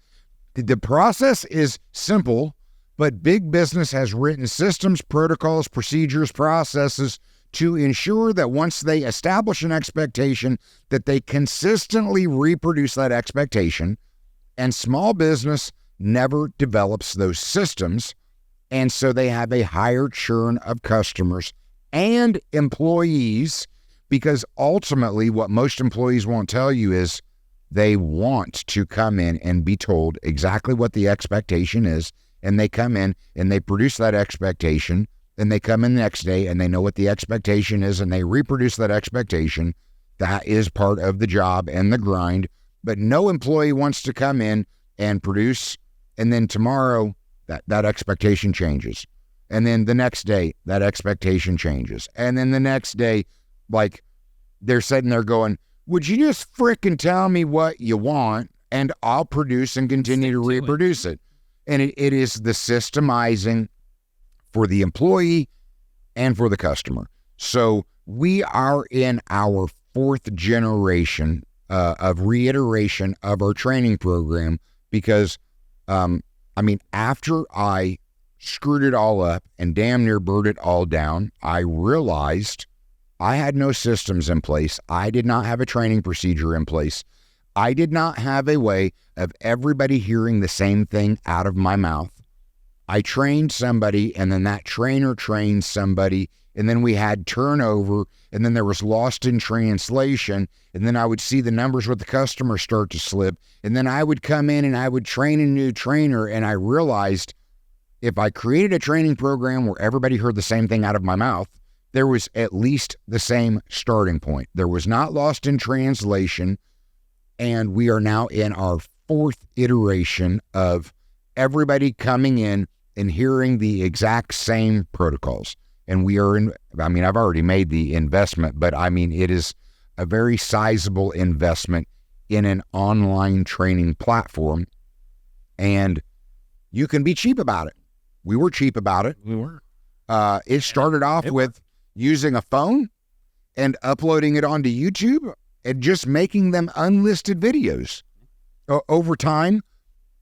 The process is simple, but big business has written systems, protocols, procedures, processes to ensure that once they establish an expectation, that they consistently reproduce that expectation. And small business never develops those systems. And so they have a higher churn of customers and employees, because ultimately what most employees won't tell you is they want to come in and be told exactly what the expectation is. And they come in and they produce that expectation. Then they come in the next day and they know what the expectation is and they reproduce that expectation. That is part of the job and the grind. But no employee wants to come in and produce, and then tomorrow that expectation changes. And then the next day, that expectation changes. And then the next day, like, they're sitting there going, would you just frickin' tell me what you want and I'll produce and continue to reproduce it. And it is the systemizing for the employee and for the customer. So we are in our 4th generation of reiteration of our training program, because, after I screwed it all up and damn near burned it all down, I realized I had no systems in place. I did not have a training procedure in place. I did not have a way of everybody hearing the same thing out of my mouth. I trained somebody, and then that trainer trained somebody, and then we had turnover, and then there was lost in translation, and then I would see the numbers with the customer start to slip, and then I would come in and I would train a new trainer, and I realized if I created a training program where everybody heard the same thing out of my mouth, there was at least the same starting point. There was not lost in translation, and we are now in our 4th iteration of everybody coming in and hearing the exact same protocols. And we are I've already made the investment, but it is a very sizable investment in an online training platform. And you can be cheap about it. We were cheap about it. We were. It started off with using a phone and uploading it onto YouTube and just making them unlisted videos. Over time,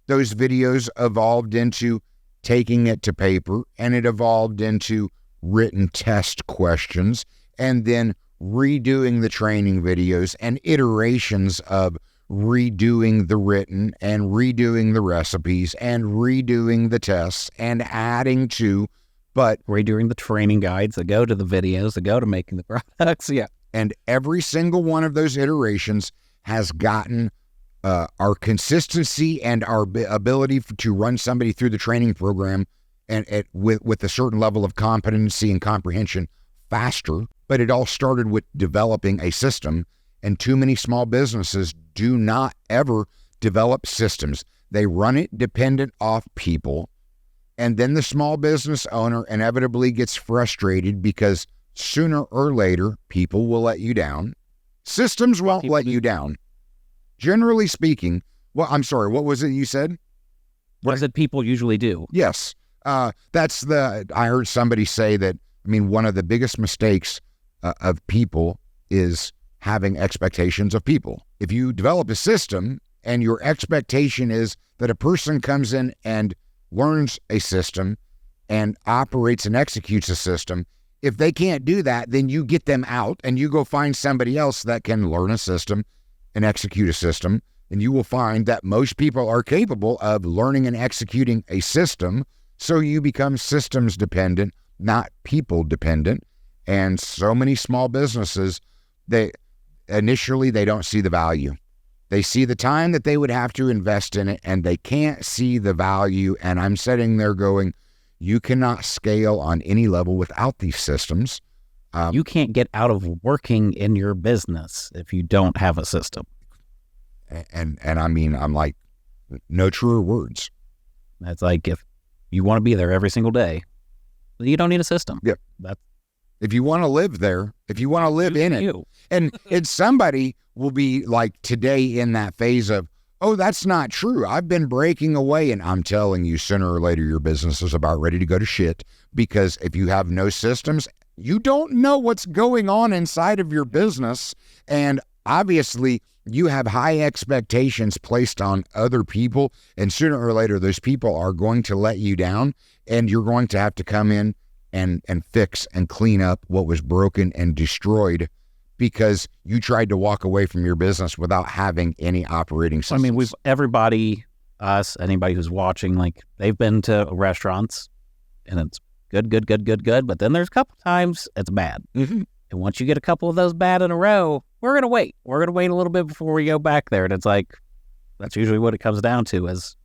those videos evolved into taking it to paper, and it evolved into written test questions, and then redoing the training videos and iterations of redoing the written and redoing the recipes and redoing the tests and adding to, but redoing the training guides that go to the videos that go to making the products. Yeah. And every single one of those iterations has gotten our consistency and our ability to run somebody through the training program and with a certain level of competency and comprehension faster. But it all started with developing a system, and too many small businesses do not ever develop systems. They run it dependent off people, and then the small business owner inevitably gets frustrated because sooner or later people will let you down. Systems won't let you down. Generally speaking, I'm sorry, what was it you said? What is it people usually do? Yes. I heard somebody say that, one of the biggest mistakes of people is having expectations of people. If you develop a system and your expectation is that a person comes in and learns a system and operates and executes a system, if they can't do that, then you get them out and you go find somebody else that can learn a system and execute a system, and you will find that most people are capable of learning and executing a system, so you become systems dependent, not people dependent. And so many small businesses, they don't see the value. They see the time that they would have to invest in it, and they can't see the value. And I'm sitting there going, you cannot scale on any level without these systems. You can't get out of working in your business if you don't have a system. And I'm like, no truer words. That's like, if you want to be there every single day, you don't need a system. Yep. If you want to live there, if you want to live in it, and somebody will be like today in that phase of, oh, that's not true. I've been breaking away. And I'm telling you, sooner or later, your business is about ready to go to shit, because if you have no systems, you don't know what's going on inside of your business. And obviously, you have high expectations placed on other people. And sooner or later, those people are going to let you down. And you're going to have to come in and fix and clean up what was broken and destroyed because you tried to walk away from your business without having any operating systems. Everybody, us, anybody who's watching, like, they've been to restaurants and it's good. But then there's a couple times it's bad. Mm-hmm. And once you get a couple of those bad in a row, we're going to wait. We're going to wait a little bit before we go back there. And it's like, that's usually what it comes down to is,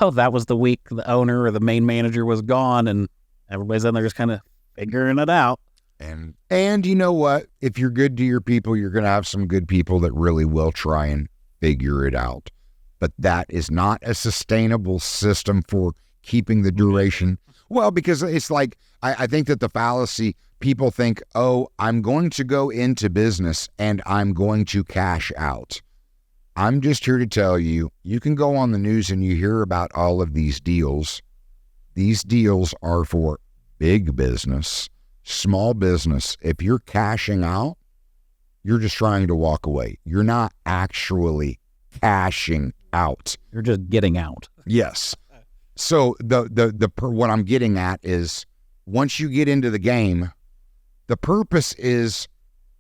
oh, that was the week the owner or the main manager was gone and everybody's in there just kind of figuring it out. And you know what? If you're good to your people, you're going to have some good people that really will try and figure it out. But that is not a sustainable system for keeping the duration. Well, because it's like, I think that the fallacy, people think, oh, I'm going to go into business and I'm going to cash out. I'm just here to tell you, you can go on the news and you hear about all of these deals. These deals are for big business, small business. If you're cashing out, you're just trying to walk away. You're not actually cashing out. You're just getting out. Yes. So what I'm getting at is, once you get into the game, the purpose is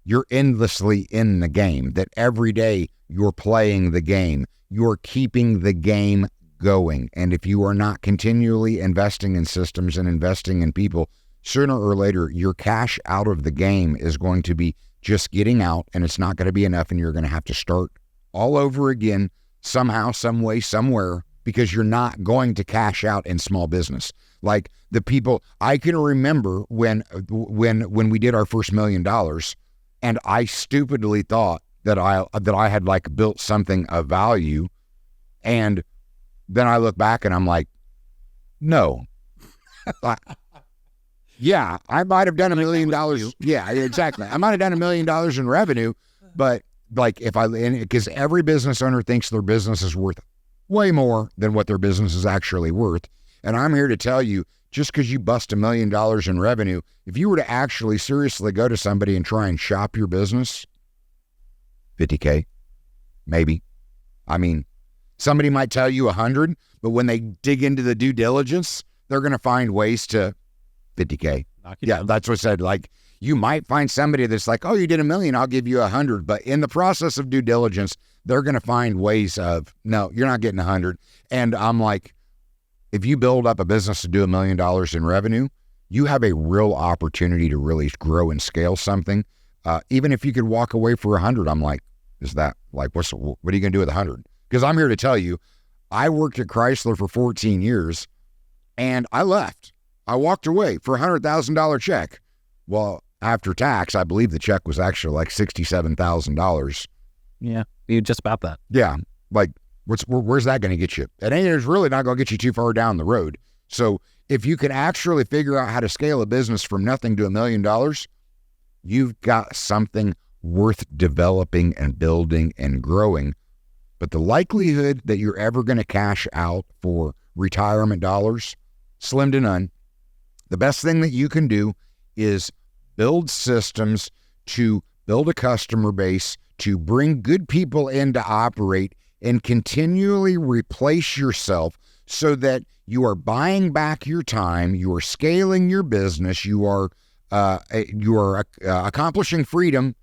you're endlessly in the game, that every day you're playing the game. You're keeping the game going. And if you are not continually investing in systems and investing in people, sooner or later, your cash out of the game is going to be just getting out, and it's not going to be enough, and you're going to have to start all over again somehow, some way, somewhere, because you're not going to cash out in small business. Like the people, I can remember when we did our first $1 million, and I stupidly thought that I had like built something of value, and then I look back and I'm like, no. Yeah, I might have done $1 million. Yeah, exactly. I might have done $1 million in revenue, but like because every business owner thinks their business is worth way more than what their business is actually worth. And I'm here to tell you, just because you bust $1 million in revenue, if you were to actually seriously go to somebody and try and shop your business, $50K, maybe. I mean, somebody might tell you 100, but when they dig into the due diligence, they're going to find ways to $50K. Yeah, that's what I said. Like, you might find somebody that's like, oh, you did $1 million, I'll give you 100. But in the process of due diligence, they're going to find ways of, no, you're not getting 100. And I'm like, if you build up a business to do $1 million in revenue, you have a real opportunity to really grow and scale something. Even if you could walk away for 100, I'm like, is that like, what are you going to do with 100? Because I'm here to tell you, I worked at Chrysler for 14 years and I left. I walked away for a $100,000 check. Well, after tax, I believe the check was actually like $67,000. Yeah, you just about that. Yeah, like where's that going to get you? It's really not going to get you too far down the road. So if you can actually figure out how to scale a business from nothing to $1 million, you've got something worth developing and building and growing. But the likelihood that you're ever going to cash out for retirement dollars, slim to none. The best thing that you can do is build systems to build a customer base, to bring good people in to operate, and continually replace yourself so that you are buying back your time, you are scaling your business, you are accomplishing freedom,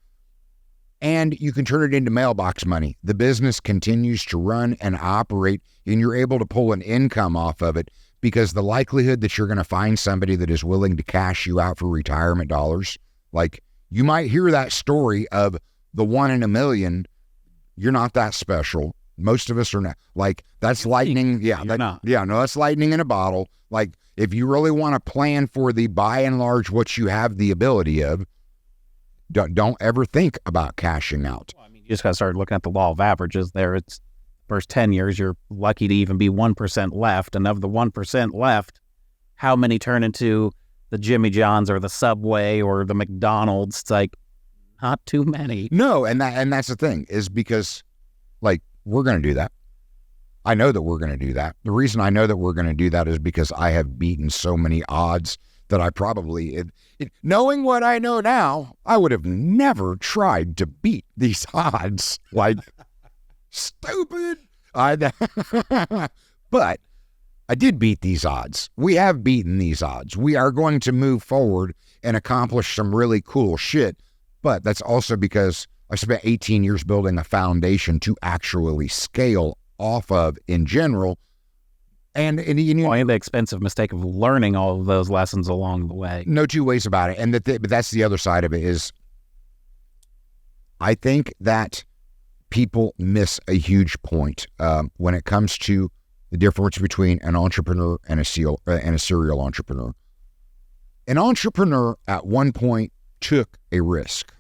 and you can turn it into mailbox money. The business continues to run and operate, and you're able to pull an income off of it, because the likelihood that you're going to find somebody that is willing to cash you out for retirement dollars, like you might hear that story of the 1 in a million. You're not that special. Most of us are not. Like, that's lightning. Yeah, that's lightning in a bottle. Like, if you really want to plan for the by and large what you have the ability of, don't ever think about cashing out. Well, I mean, you just got to start looking at the law of averages there. It's first 10 years, you're lucky to even be 1% left. And of the 1% left, how many turn into the Jimmy John's or the Subway or the McDonald's? It's like, not too many. No, and that's the thing, is because, like, we're going to do that. I know that we're going to do that. The reason I know that we're going to do that is because I have beaten so many odds that I probably, knowing what I know now, I would have never tried to beat these odds. Like, stupid. But I did beat these odds. We have beaten these odds. We are going to move forward and accomplish some really cool shit. But that's also because I spent 18 years building a foundation to actually scale off of in general. And the expensive mistake of learning all of those lessons along the way. No two ways about it. And but that's the other side of it, is I think that people miss a huge point when it comes to the difference between an entrepreneur and a serial entrepreneur. An entrepreneur at one point took a risk.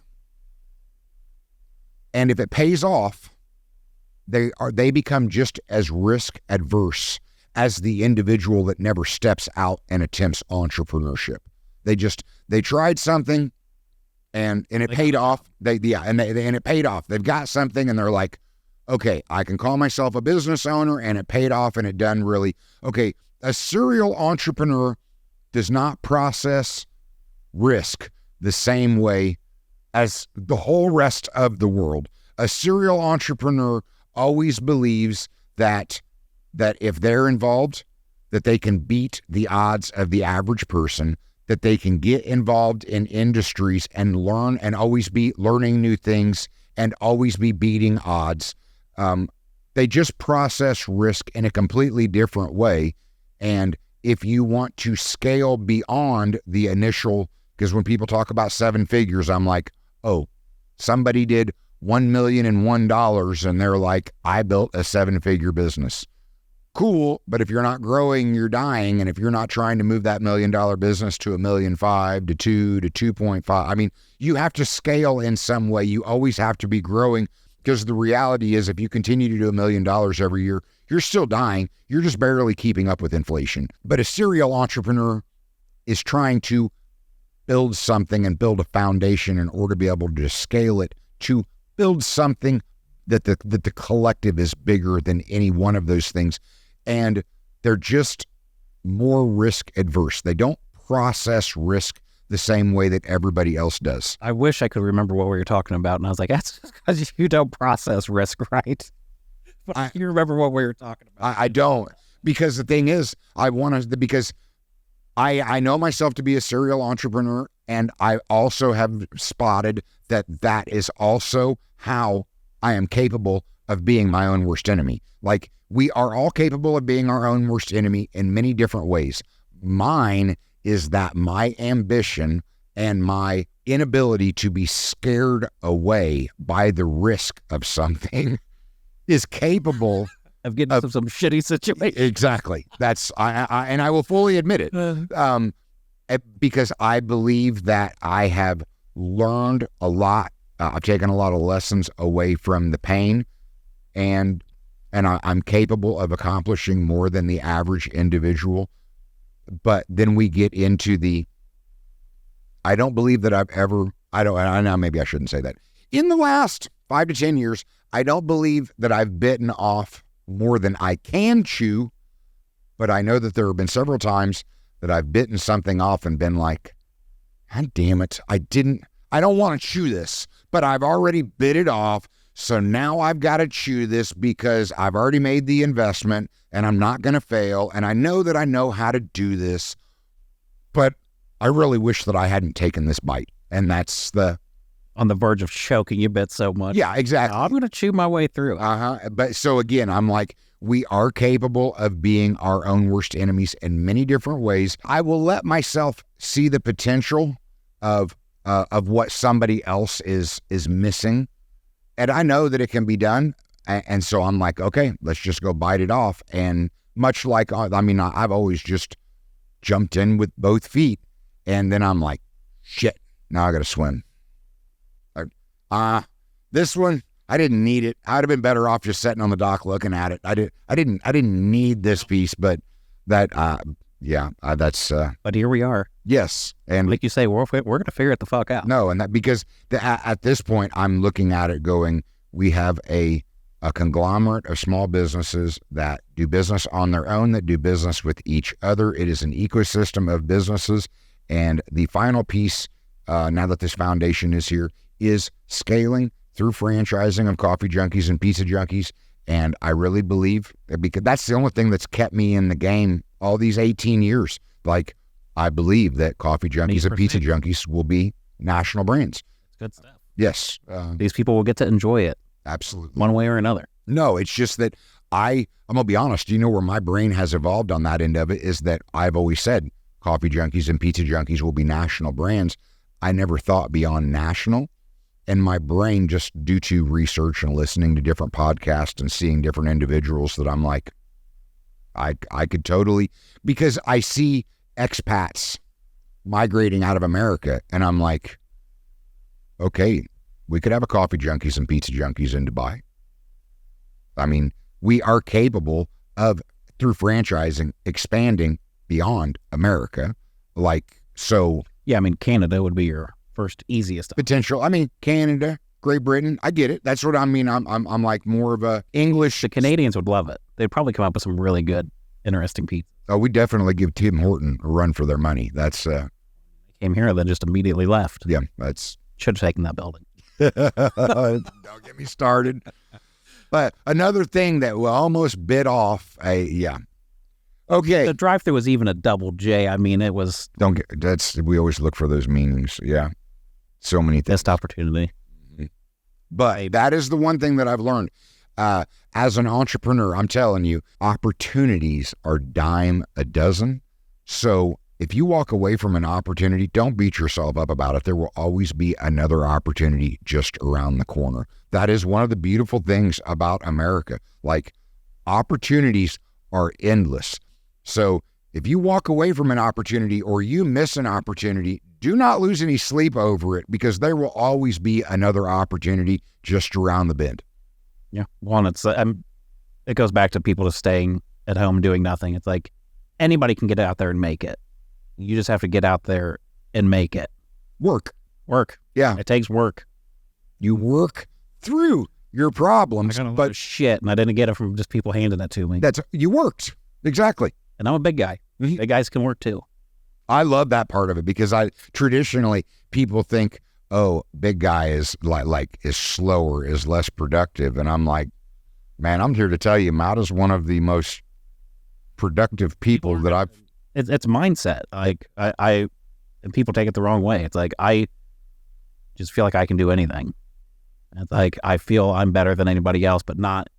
And if it pays off, they become just as risk adverse as the individual that never steps out and attempts entrepreneurship. They tried something and it paid off. And it paid off. They've got something and they're like, okay, I can call myself a business owner, and it paid off and it done really. Okay, a serial entrepreneur does not process risk the same way as the whole rest of the world. A serial entrepreneur always believes that if they're involved, that they can beat the odds of the average person, that they can get involved in industries and learn and always be learning new things and always be beating odds. They just process risk in a completely different way. And if you want to scale beyond the initial, because when people talk about 7 figures, I'm like, oh, somebody did $1,001,001 and they're like, I built a 7-figure business. Cool, but if you're not growing, you're dying. And if you're not trying to move that $1 million business to $1.5 million, to 2, to 2.5, I mean, you have to scale in some way. You always have to be growing, because the reality is if you continue to do $1 million every year, you're still dying. You're just barely keeping up with inflation. But a serial entrepreneur is trying to build something and build a foundation in order to be able to scale it, to build something that the collective is bigger than any one of those things. And they're just more risk adverse. They don't process risk the same way that everybody else does. I wish I could remember what we were talking about. And I was like, that's because you don't process risk, right? But you remember what we were talking about. I don't. Because the thing is, because I know myself to be a serial entrepreneur, and I also have spotted that is also how I am capable of being my own worst enemy. Like, we are all capable of being our own worst enemy in many different ways. Mine is that my ambition and my inability to be scared away by the risk of something is capable of getting into some shitty situation. Exactly. That's and I will fully admit it, because I believe that I have learned a lot. I've taken a lot of lessons away from the pain, and I'm capable of accomplishing more than the average individual. But then we get into I don't believe that I know maybe I shouldn't say that. In the last 5 to 10 years, I don't believe that I've bitten off more than I can chew, but I know that there have been several times that I've bitten something off and been like, God damn it, I don't want to chew this, but I've already bit it off. So now I've got to chew this because I've already made the investment and I'm not going to fail. And I know that I know how to do this, but I really wish that I hadn't taken this bite. And that's on the verge of choking, you bit so much. Yeah, exactly. I'm going to chew my way through. But so again, I'm like, we are capable of being our own worst enemies in many different ways. I will let myself see the potential of what somebody else is missing. And I know that it can be done. And so I'm like, okay, let's just go bite it off. And much like, I've always just jumped in with both feet. And then I'm like, shit, now I got to swim. This one, I didn't need it. I'd have been better off just sitting on the dock looking at it. I didn't need this piece, but that's. But here we are. Yes, and like you say, we're going to figure it the fuck out. No, and that because at this point, I'm looking at it going, we have a conglomerate of small businesses that do business on their own, that do business with each other. It is an ecosystem of businesses, and the final piece, now that this foundation is here, is scaling through franchising of Coffee Junkies and Pizza Junkies. And I really believe that, because that's the only thing that's kept me in the game all these 18 years. Like, I believe that Coffee Junkies and Pizza Junkies will be national brands. That's good stuff. Yes. These people will get to enjoy it. Absolutely. One way or another. No, it's just that I'm going to be honest, you know where my brain has evolved on that end of it is that I've always said Coffee Junkies and Pizza Junkies will be national brands. I never thought beyond national. And my brain, just due to research and listening to different podcasts and seeing different individuals, that I'm like, I could totally, because I see expats migrating out of America, and I'm like, okay, we could have a Coffee Junkies and Pizza Junkies in Dubai. I mean, we are capable of, through franchising, expanding beyond America. Like, so. Yeah, I mean, Canada would be your first easiest potential. I mean, Canada, Great Britain, I get it. That's what I mean. I'm like more of a English. The Canadians would love it. They'd probably come up with some really good, interesting pizza. Oh, we definitely give Tim Horton a run for their money. That's came here, then just immediately left. Yeah, that's should have taken that building. Don't get me started. But another thing that we almost bit off. Okay. The drive-through was even a double J. I mean, it was. We always look for those meanings. Yeah. So many things. Missed opportunity. But that is the one thing that I've learned. As an entrepreneur, I'm telling you, opportunities are dime a dozen. So if you walk away from an opportunity, don't beat yourself up about it. There will always be another opportunity just around the corner. That is one of the beautiful things about America. Like, opportunities are endless. So if you walk away from an opportunity or you miss an opportunity, do not lose any sleep over it, because there will always be another opportunity just around the bend. Yeah. One, it goes back to people just staying at home doing nothing. It's like anybody can get out there and make it. You just have to get out there and make it. Work. Yeah. It takes work. You work through your problems, but shit, and I didn't get it from just people handing it to me. You worked. Exactly. And I'm a big guy. Mm-hmm. Big guys can work too. I love that part of it, because traditionally people think, oh, big guy is is slower, is less productive. And I'm like, man, I'm here to tell you, Matt is one of the most productive people that I've... It's mindset. Like I and people take it the wrong way. It's like, I just feel like I can do anything. It's like, I feel I'm better than anybody else, but not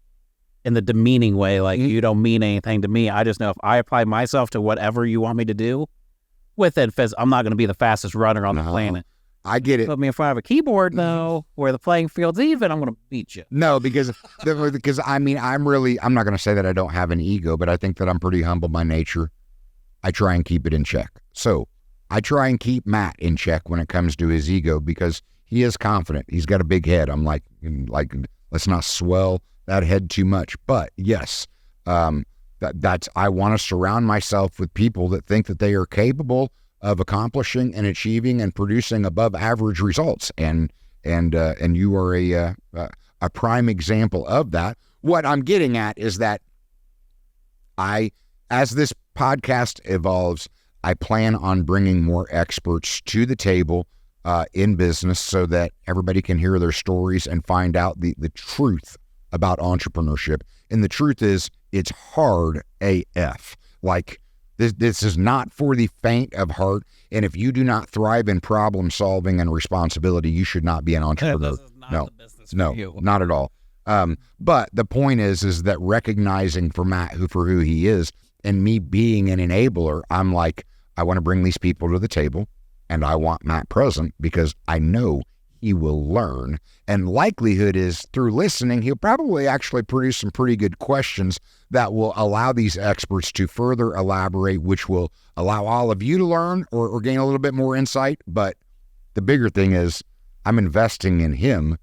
in the demeaning way. Like, you don't mean anything to me. I just know if I apply myself to whatever you want me to do with it, I'm not going to be the fastest runner on the planet. I get it. Put me in front of a keyboard, though, where the playing field's even, I'm going to beat you. No, because I mean, I'm not going to say that I don't have an ego, but I think that I'm pretty humble by nature. I try and keep it in check. So I try and keep Matt in check when it comes to his ego, because he is confident. He's got a big head. I'm like, let's not swell that head too much. But yes, that's I want to surround myself with people that think that they are capable of accomplishing and achieving and producing above average results. And you are a prime example of that. What I'm getting at is that as this podcast evolves, I plan on bringing more experts to the table in business, so that everybody can hear their stories and find out the truth about entrepreneurship. And the truth is, it's hard AF. Like, this is not for the faint of heart. And if you do not thrive in problem solving and responsibility, you should not be an entrepreneur. No, not at all. But the point is that recognizing for Matt for who he is, and me being an enabler, I'm like, I want to bring these people to the table, and I want Matt present, because I know he will learn. And likelihood is, through listening, he'll probably actually produce some pretty good questions that will allow these experts to further elaborate, which will allow all of you to learn or gain a little bit more insight. But the bigger thing is, I'm investing in him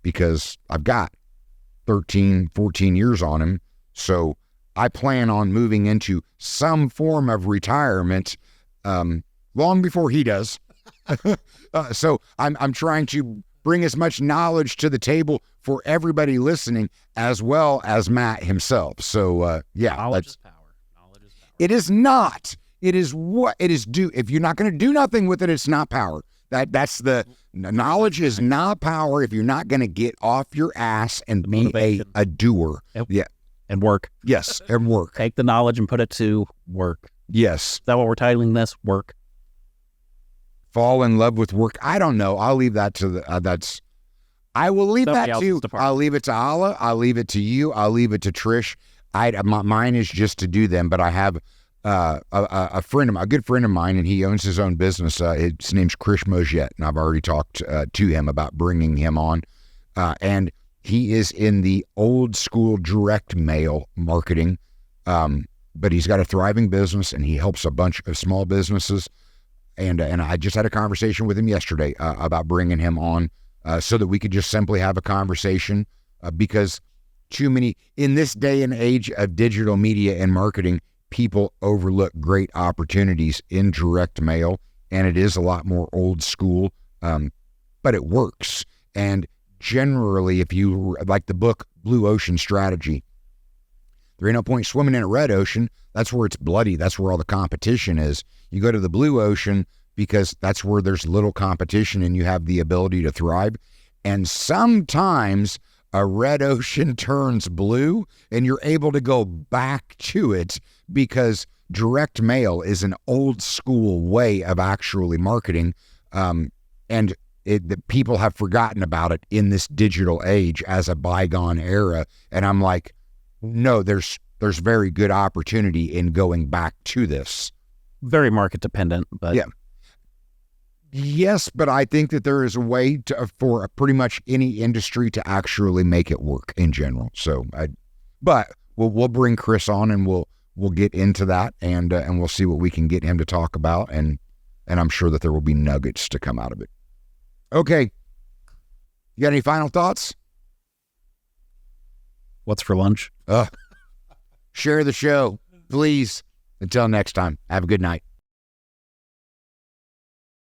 because I've got 13, 14 years on him. So I plan on moving into some form of retirement long before he does. So I'm trying to bring as much knowledge to the table for everybody listening, as well as Matt himself. So knowledge is power. It is not. It is what it is. If you're not going to do nothing with it, it's not power. That's the knowledge is not power. If you're not going to get off your ass and be a doer. Yeah. And work. Yes, and work. Take the knowledge and put it to work. Yes. Is that what we're titling this? Work. Fall in love with work. I don't know. I'll leave that to I will leave that to. I'll leave it to Allah. I'll leave it to you. I'll leave it to Trish. Mine is just to do them. But I have a good friend of mine, and he owns his own business. His name's Chris Mojet, and I've already talked to him about bringing him on. And he is in the old school direct mail marketing, but he's got a thriving business, and he helps a bunch of small businesses. And I just had a conversation with him yesterday about bringing him on so that we could just simply have a conversation, because too many, in this day and age of digital media and marketing, people overlook great opportunities in direct mail, and it is a lot more old school, but it works. And generally, if you like the book Blue Ocean Strategy, there ain't no point swimming in a red ocean. That's where it's bloody. That's where all the competition is. You go to the blue ocean because that's where there's little competition and you have the ability to thrive. And sometimes a red ocean turns blue and you're able to go back to it, because direct mail is an old school way of actually marketing. And that people have forgotten about it in this digital age as a bygone era. And I'm like, no, there's very good opportunity in going back to this. Very market dependent, but yeah. Yes, but I think that there is a way for pretty much any industry to actually make it work in general. So, but we'll bring Chris on and we'll get into that and we'll see what we can get him to talk about, and I'm sure that there will be nuggets to come out of it. Okay, you got any final thoughts? What's for lunch? Share the show, please. Until next time, have a good night.